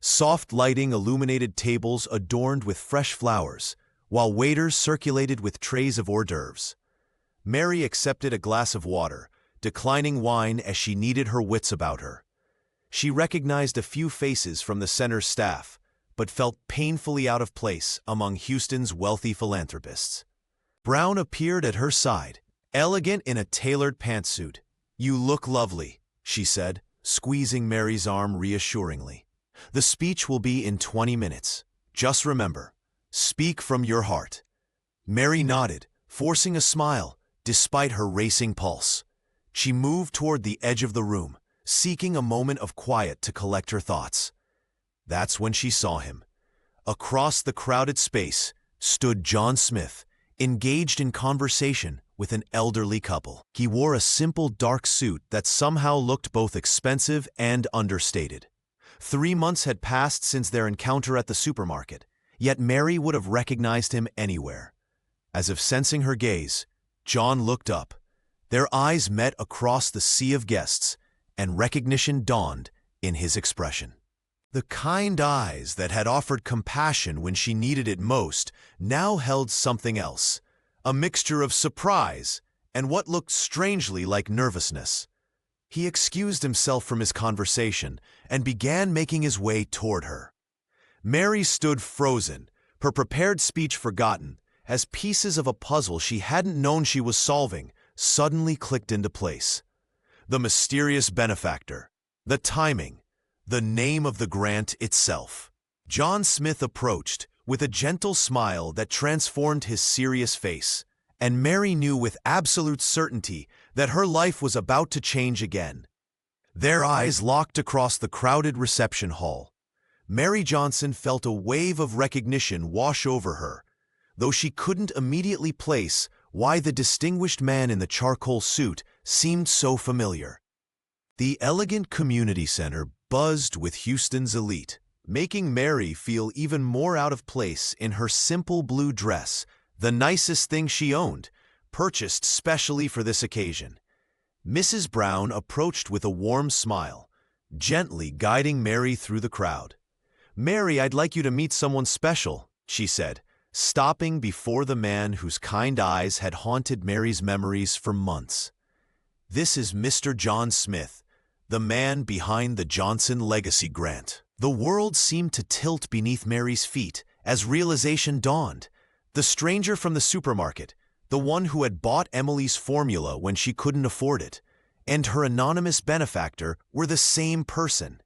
Soft lighting illuminated tables adorned with fresh flowers, while waiters circulated with trays of hors d'oeuvres. Mary accepted a glass of water, declining wine as she needed her wits about her. She recognized a few faces from the center's staff, but felt painfully out of place among Houston's wealthy philanthropists. Brown appeared at her side, elegant in a tailored pantsuit. "You look lovely," she said, squeezing Mary's arm reassuringly. "The speech will be in 20 minutes. Just remember, speak from your heart." Mary nodded, forcing a smile despite her racing pulse. She moved toward the edge of the room, seeking a moment of quiet to collect her thoughts. That's when she saw him. Across the crowded space stood John Smith, engaged in conversation with an elderly couple. He wore a simple dark suit that somehow looked both expensive and understated. 3 months had passed since their encounter at the supermarket, yet Mary would have recognized him anywhere. As if sensing her gaze, John looked up. Their eyes met across the sea of guests, and recognition dawned in his expression. The kind eyes that had offered compassion when she needed it most now held something else, a mixture of surprise and what looked strangely like nervousness. He excused himself from his conversation and began making his way toward her. Mary stood frozen, her prepared speech forgotten, as pieces of a puzzle she hadn't known she was solving suddenly clicked into place. The mysterious benefactor, the timing, the name of the grant itself. John Smith approached with a gentle smile that transformed his serious face, and Mary knew with absolute certainty that her life was about to change again. Their eyes locked across the crowded reception hall. Mary Johnson felt a wave of recognition wash over her, though she couldn't immediately place why the distinguished man in the charcoal suit seemed so familiar. The elegant community center buzzed with Houston's elite, making Mary feel even more out of place in her simple blue dress, the nicest thing she owned, purchased specially for this occasion. Mrs. Brown approached with a warm smile, gently guiding Mary through the crowd. "Mary, I'd like you to meet someone special," she said, stopping before the man whose kind eyes had haunted Mary's memories for months. "This is Mr. John Smith, the man behind the Johnson Legacy Grant." The world seemed to tilt beneath Mary's feet as realization dawned. The stranger from the supermarket, the one who had bought Emily's formula when she couldn't afford it, and her anonymous benefactor were the same person.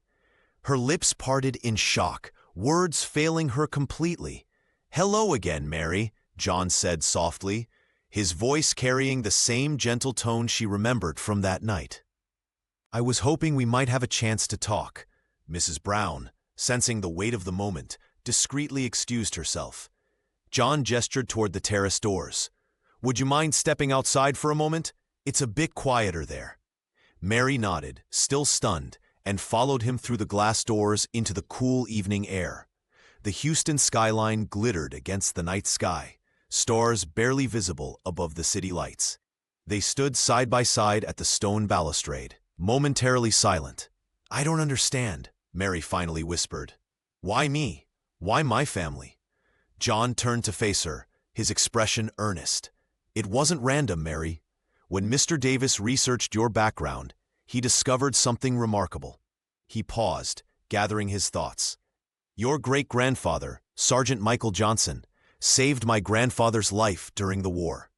Her lips parted in shock, words failing her completely. "Hello again, Mary," John said softly, his voice carrying the same gentle tone she remembered from that night. "I was hoping we might have a chance to talk." Mrs. Brown, sensing the weight of the moment, discreetly excused herself. John gestured toward the terrace doors. "Would you mind stepping outside for a moment? It's a bit quieter there." Mary nodded, still stunned, and followed him through the glass doors into the cool evening air. The Houston skyline glittered against the night sky, stars barely visible above the city lights. They stood side by side at the stone balustrade, momentarily silent. "I don't understand," Mary finally whispered. "Why me? Why my family?" John turned to face her, his expression earnest. "It wasn't random, Mary. When Mr. Davis researched your background, he discovered something remarkable." He paused, gathering his thoughts. "Your great-grandfather, Sergeant Michael Johnson, saved my grandfather's life during the war."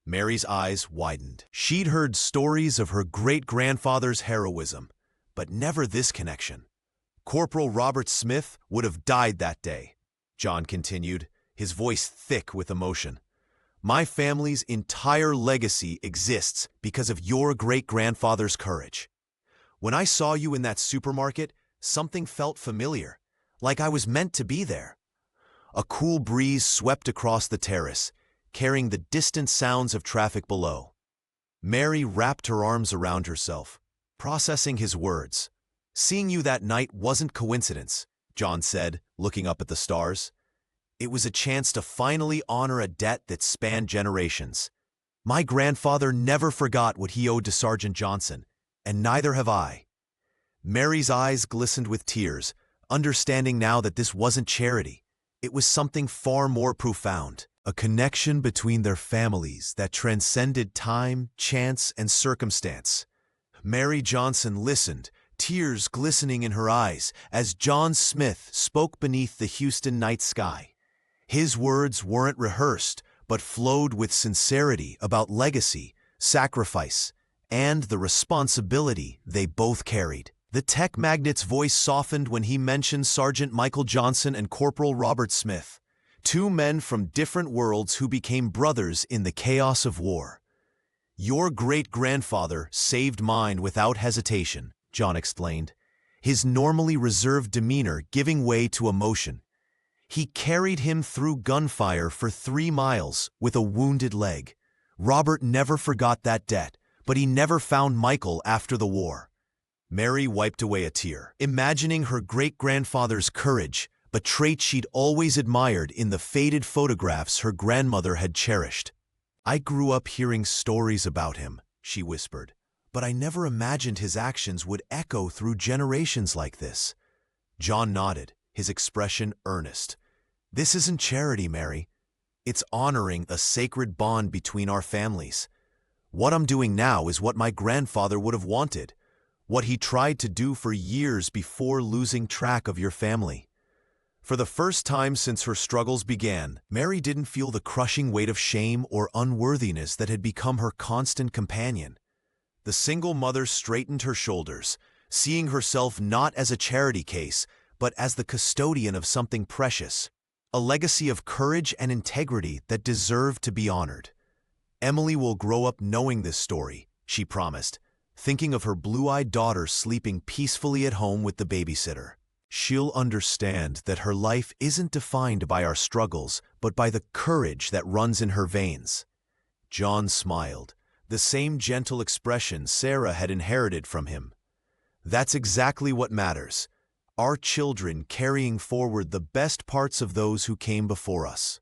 Mary's eyes widened. She'd heard stories of her great-grandfather's heroism, but never this connection. "Corporal Robert Smith would have died that day," John continued, his voice thick with emotion. "My family's entire legacy exists because of your great-grandfather's courage. When I saw you in that supermarket, something felt familiar, like I was meant to be there." A cool breeze swept across the terrace, carrying the distant sounds of traffic below. Mary wrapped her arms around herself, processing his words. "Seeing you that night wasn't coincidence," John said, looking up at the stars. "It was a chance to finally honor a debt that spanned generations. My grandfather never forgot what he owed to Sergeant Johnson, and neither have I." Mary's eyes glistened with tears, understanding now that this wasn't charity. It was something far more profound, a connection between their families that transcended time, chance, and circumstance. Mary Johnson listened, tears glistening in her eyes, as John Smith spoke beneath the Houston night sky. His words weren't rehearsed, but flowed with sincerity about legacy, sacrifice, and the responsibility they both carried. The tech magnate's voice softened when he mentioned Sergeant Michael Johnson and Corporal Robert Smith, two men from different worlds who became brothers in the chaos of war. "Your great-grandfather saved mine without hesitation," John explained, his normally reserved demeanor giving way to emotion. "He carried him through gunfire for 3 miles with a wounded leg. Robert never forgot that debt, but he never found Michael after the war." Mary wiped away a tear, imagining her great-grandfather's courage, a trait she'd always admired in the faded photographs her grandmother had cherished. "I grew up hearing stories about him," she whispered, "but I never imagined his actions would echo through generations like this." John nodded, his expression earnest. "This isn't charity, Mary. It's honoring a sacred bond between our families. What I'm doing now is what my grandfather would have wanted, what he tried to do for years before losing track of your family." For the first time since her struggles began, Mary didn't feel the crushing weight of shame or unworthiness that had become her constant companion. The single mother straightened her shoulders, seeing herself not as a charity case, but as the custodian of something precious, a legacy of courage and integrity that deserved to be honored. "Emily will grow up knowing this story," she promised, thinking of her blue-eyed daughter sleeping peacefully at home with the babysitter. "She'll understand that her life isn't defined by our struggles, but by the courage that runs in her veins." John smiled, the same gentle expression Sarah had inherited from him. "That's exactly what matters. Our children carrying forward the best parts of those who came before us."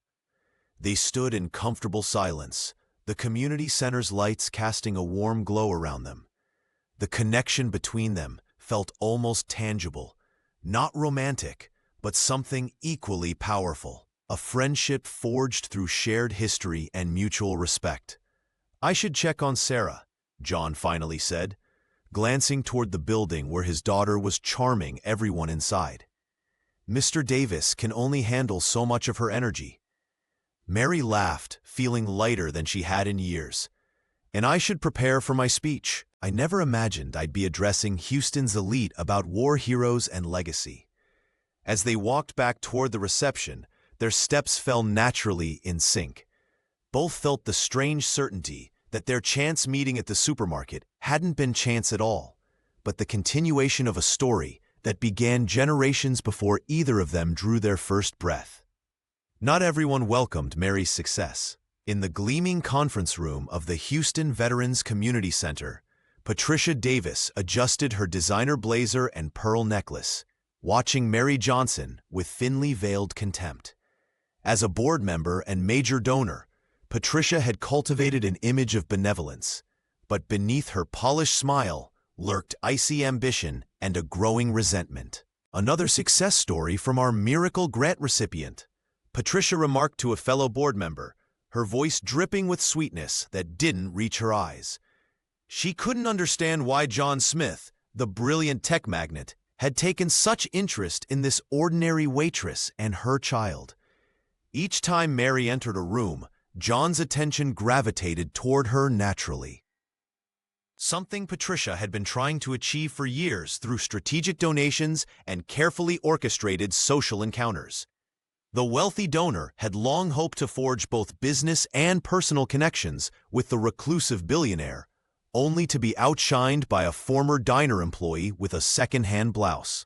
They stood in comfortable silence, the community center's lights casting a warm glow around them. The connection between them felt almost tangible, not romantic, but something equally powerful, a friendship forged through shared history and mutual respect. "I should check on Sarah," John finally said, glancing toward the building where his daughter was charming everyone inside. "Mr. Davis can only handle so much of her energy." Mary laughed, feeling lighter than she had in years. "And I should prepare for my speech. I never imagined I'd be addressing Houston's elite about war heroes and legacy. As they walked back toward the reception, their steps fell naturally in sync. Both felt the strange certainty that their chance meeting at the supermarket hadn't been chance at all, but the continuation of a story that began generations before either of them drew their first breath. Not everyone welcomed Mary's success. In the gleaming conference room of the Houston Veterans Community Center, Patricia Davis adjusted her designer blazer and pearl necklace, watching Mary Johnson with thinly veiled contempt. As a board member and major donor, Patricia had cultivated an image of benevolence, but beneath her polished smile lurked icy ambition and a growing resentment. Another success story from our miracle grant recipient, Patricia remarked to a fellow board member, her voice dripping with sweetness that didn't reach her eyes. She couldn't understand why John Smith, the brilliant tech magnate, had taken such interest in this ordinary waitress and her child. Each time Mary entered a room, John's attention gravitated toward her naturally. Something Patricia had been trying to achieve for years through strategic donations and carefully orchestrated social encounters. The wealthy donor had long hoped to forge both business and personal connections with the reclusive billionaire, only to be outshined by a former diner employee with a second-hand blouse.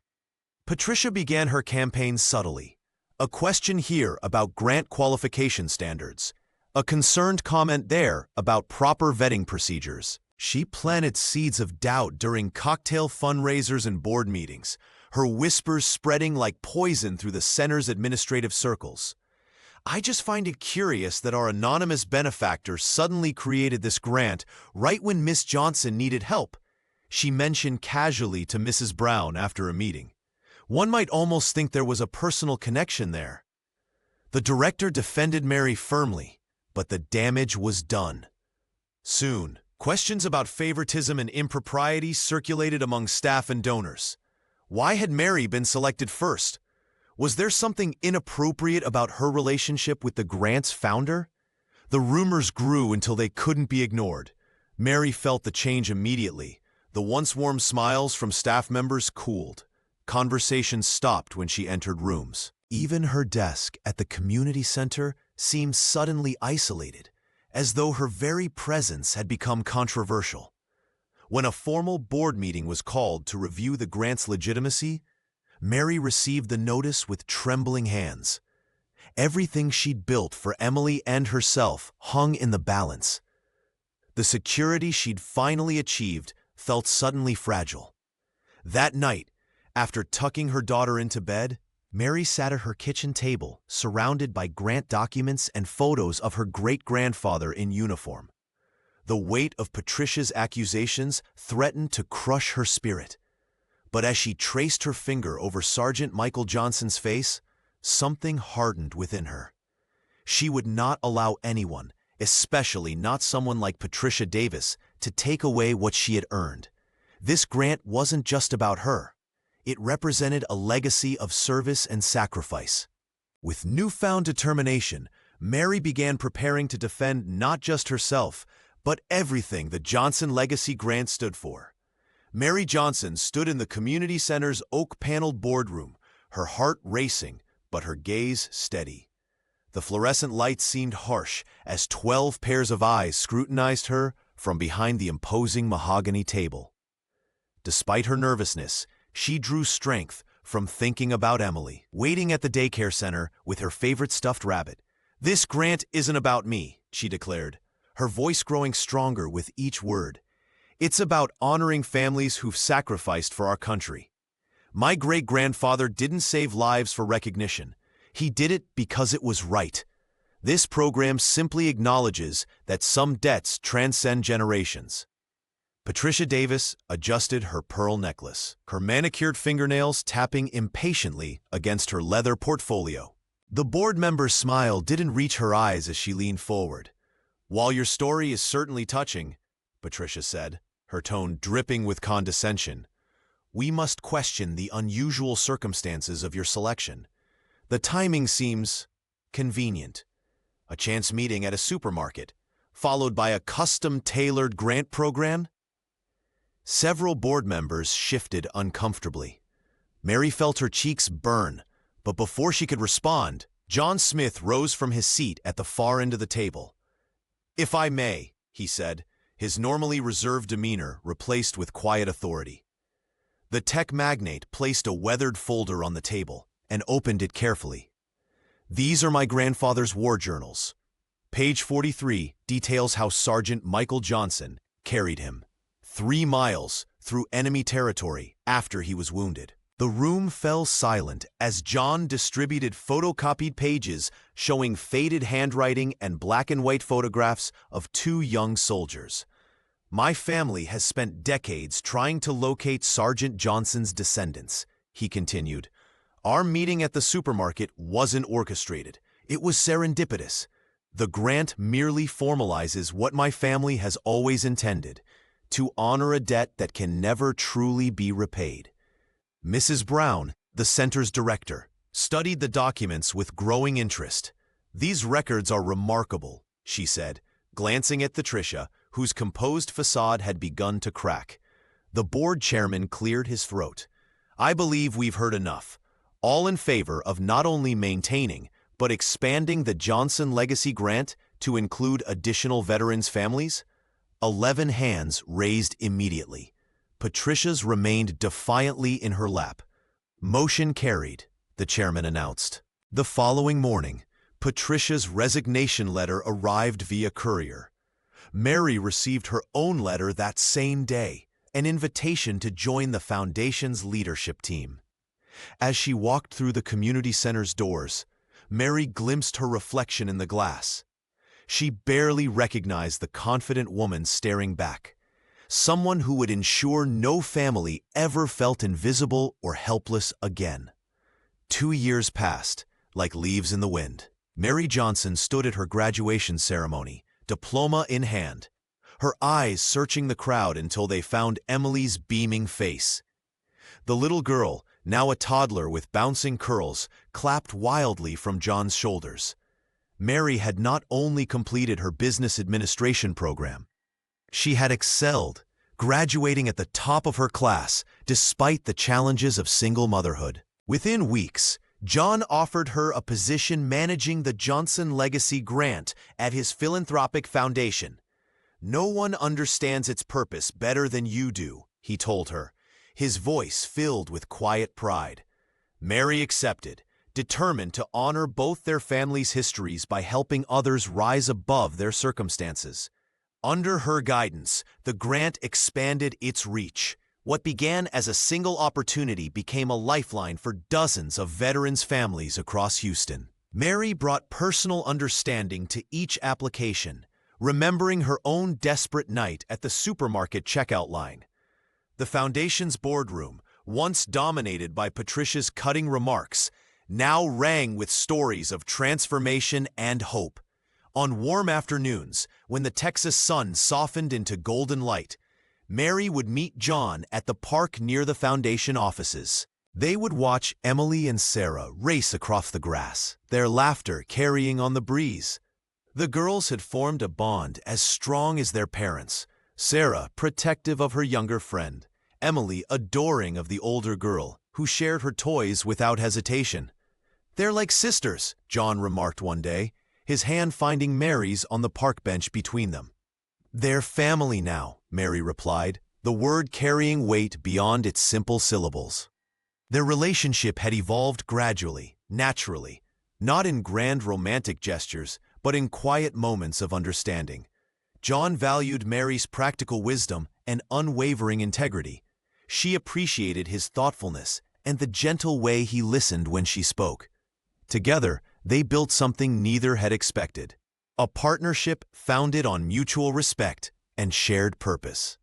Patricia began her campaign subtly. A question here about grant qualification standards. A concerned comment there about proper vetting procedures. She planted seeds of doubt during cocktail fundraisers and board meetings, her whispers spreading like poison through the center's administrative circles. I just find it curious that our anonymous benefactor suddenly created this grant right when Miss Johnson needed help, she mentioned casually to Mrs. Brown after a meeting. One might almost think there was a personal connection there. The director defended Mary firmly, but the damage was done. Soon, questions about favoritism and impropriety circulated among staff and donors. Why had Mary been selected first? Was there something inappropriate about her relationship with the grant's founder? The rumors grew until they couldn't be ignored. Mary felt the change immediately. The once warm smiles from staff members cooled. Conversations stopped when she entered rooms. Even her desk at the community center seemed suddenly isolated, as though her very presence had become controversial. When a formal board meeting was called to review the grant's legitimacy, Mary received the notice with trembling hands. Everything she'd built for Emily and herself hung in the balance. The security she'd finally achieved felt suddenly fragile. That night, after tucking her daughter into bed, Mary sat at her kitchen table, surrounded by grant documents and photos of her great-grandfather in uniform. The weight of Patricia's accusations threatened to crush her spirit. But as she traced her finger over Sergeant Michael Johnson's face, something hardened within her. She would not allow anyone, especially not someone like Patricia Davis, to take away what she had earned. This grant wasn't just about her. It represented a legacy of service and sacrifice. With newfound determination, Mary began preparing to defend not just herself, but everything the Johnson Legacy Grant stood for. Mary Johnson stood in the community center's oak-paneled boardroom, her heart racing, but her gaze steady. The fluorescent lights seemed harsh as 12 pairs of eyes scrutinized her from behind the imposing mahogany table. Despite her nervousness, she drew strength from thinking about Emily, waiting at the daycare center with her favorite stuffed rabbit. "This grant isn't about me," she declared, her voice growing stronger with each word. "It's about honoring families who've sacrificed for our country. My great-grandfather didn't save lives for recognition. He did it because it was right. This program simply acknowledges that some debts transcend generations." Patricia Davis adjusted her pearl necklace, her manicured fingernails tapping impatiently against her leather portfolio. The board member's smile didn't reach her eyes as she leaned forward. "While your story is certainly touching," Patricia said, her tone dripping with condescension, "we must question the unusual circumstances of your selection. The timing seems convenient. A chance meeting at a supermarket, followed by a custom-tailored grant program?" Several board members shifted uncomfortably. Mary felt her cheeks burn, but before she could respond, John Smith rose from his seat at the far end of the table. "If I may," he said, his normally reserved demeanor replaced with quiet authority. The tech magnate placed a weathered folder on the table and opened it carefully. "These are my grandfather's war journals. Page 43 details how Sergeant Michael Johnson carried him 3 miles through enemy territory after he was wounded." The room fell silent as John distributed photocopied pages showing faded handwriting and black and white photographs of 2 young soldiers. "My family has spent decades trying to locate Sergeant Johnson's descendants," he continued. "Our meeting at the supermarket wasn't orchestrated. It was serendipitous. The grant merely formalizes what my family has always intended, to honor a debt that can never truly be repaid." Mrs. Brown, the center's director, studied the documents with growing interest. "These records are remarkable," she said, glancing at Patricia, whose composed facade had begun to crack. The board chairman cleared his throat. "I believe we've heard enough. All in favor of not only maintaining, but expanding the Johnson Legacy Grant to include additional veterans' families?" 11 hands raised immediately. Patricia's remained defiantly in her lap. "Motion carried," the chairman announced. The following morning, Patricia's resignation letter arrived via courier. Mary received her own letter that same day, an invitation to join the foundation's leadership team. As she walked through the community center's doors, Mary glimpsed her reflection in the glass. She barely recognized the confident woman staring back, someone who would ensure no family ever felt invisible or helpless again. 2 years passed, like leaves in the wind. Mary Johnson stood at her graduation ceremony, diploma in hand, her eyes searching the crowd until they found Emily's beaming face. The little girl, now a toddler with bouncing curls, clapped wildly from John's shoulders. Mary had not only completed her business administration program, she had excelled, graduating at the top of her class despite the challenges of single motherhood. Within weeks, John offered her a position managing the Johnson Legacy Grant at his philanthropic foundation. "No one understands its purpose better than you do," he told her, his voice filled with quiet pride. Mary accepted, determined to honor both their families' histories by helping others rise above their circumstances. Under her guidance, the grant expanded its reach. What began as a single opportunity became a lifeline for dozens of veterans' families across Houston. Mary brought personal understanding to each application, remembering her own desperate night at the supermarket checkout line. The foundation's boardroom, once dominated by Patricia's cutting remarks, now rang with stories of transformation and hope. On warm afternoons, when the Texas sun softened into golden light, Mary would meet John at the park near the foundation offices. They would watch Emily and Sarah race across the grass, their laughter carrying on the breeze. The girls had formed a bond as strong as their parents, Sarah protective of her younger friend, Emily adoring of the older girl, who shared her toys without hesitation. "They're like sisters," John remarked one day, his hand finding Mary's on the park bench between them. "They're family now," Mary replied, the word carrying weight beyond its simple syllables. Their relationship had evolved gradually, naturally, not in grand romantic gestures, but in quiet moments of understanding. John valued Mary's practical wisdom and unwavering integrity. She appreciated his thoughtfulness and the gentle way he listened when she spoke. Together, they built something neither had expected, a partnership founded on mutual respect and shared purpose.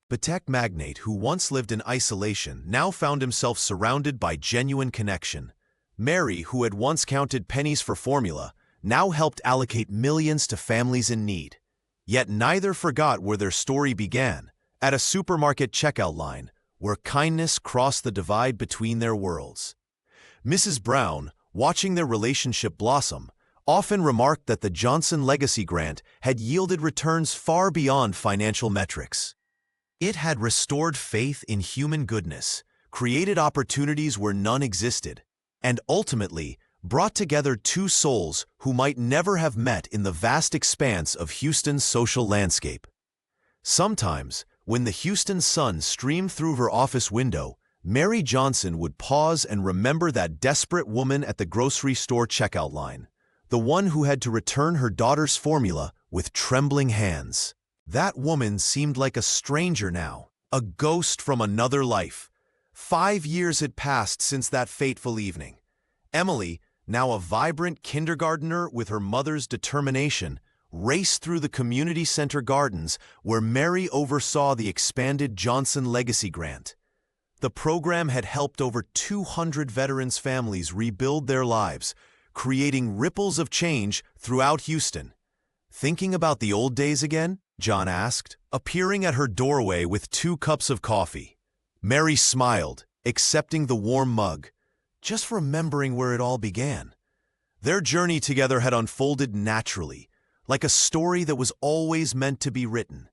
The tech magnate who once lived in isolation now found himself surrounded by genuine connection. Mary, who had once counted pennies for formula, now helped allocate millions to families in need. Yet neither forgot where their story began, at a supermarket checkout line, where kindness crossed the divide between their worlds. Mrs. Brown, watching their relationship blossom, often remarked that the Johnson Legacy Grant had yielded returns far beyond financial metrics. It had restored faith in human goodness, created opportunities where none existed, and ultimately brought together two souls who might never have met in the vast expanse of Houston's social landscape. Sometimes, when the Houston sun streamed through her office window, Mary Johnson would pause and remember that desperate woman at the grocery store checkout line, the one who had to return her daughter's formula with trembling hands. That woman seemed like a stranger now, a ghost from another life. 5 years had passed since that fateful evening. Emily, now a vibrant kindergartner with her mother's determination, raced through the community center gardens where Mary oversaw the expanded Johnson Legacy Grant. The program had helped over 200 veterans' families rebuild their lives, creating ripples of change throughout Houston. "Thinking about the old days again?" John asked, appearing at her doorway with 2 cups of coffee. Mary smiled, accepting the warm mug, just remembering where it all began. Their journey together had unfolded naturally, like a story that was always meant to be written.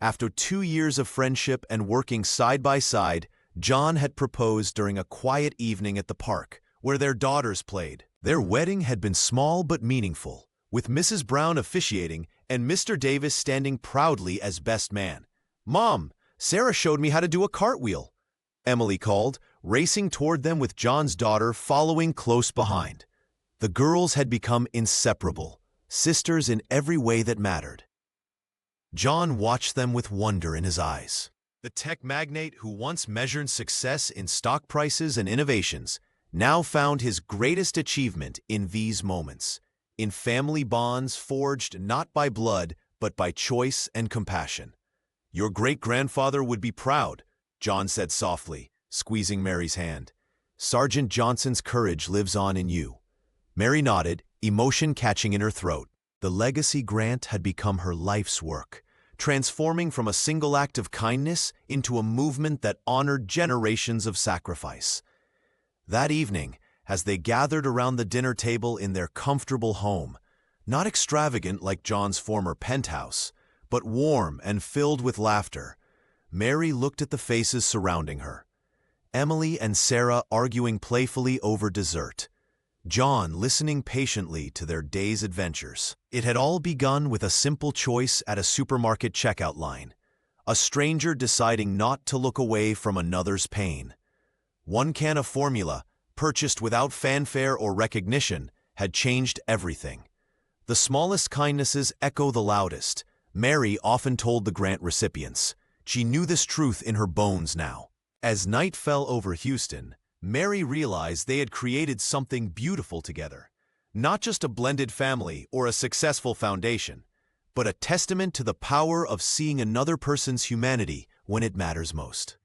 After 2 years of friendship and working side by side, John had proposed during a quiet evening at the park, where their daughters played. Their wedding had been small but meaningful, with Mrs. Brown officiating and Mr. Davis standing proudly as best man. "Mom, Sarah showed me how to do a cartwheel," Emily called, racing toward them with John's daughter following close behind. The girls had become inseparable, sisters in every way that mattered. John watched them with wonder in his eyes. The tech magnate who once measured success in stock prices and innovations now found his greatest achievement in these moments, in family bonds forged not by blood but by choice and compassion. "Your great-grandfather would be proud," John said softly, squeezing Mary's hand. "Sergeant Johnson's courage lives on in you." Mary nodded, emotion catching in her throat. The Legacy Grant had become her life's work, transforming from a single act of kindness into a movement that honored generations of sacrifice. That evening, as they gathered around the dinner table in their comfortable home, not extravagant like John's former penthouse, but warm and filled with laughter, Mary looked at the faces surrounding her. Emily and Sarah arguing playfully over dessert, John listening patiently to their day's adventures. It had all begun with a simple choice at a supermarket checkout line, a stranger deciding not to look away from another's pain. One can of formula, purchased without fanfare or recognition, had changed everything. The smallest kindnesses echo the loudest, Mary often told the grant recipients. She knew this truth in her bones now. As night fell over Houston, Mary realized they had created something beautiful together. Not just a blended family or a successful foundation, but a testament to the power of seeing another person's humanity when it matters most.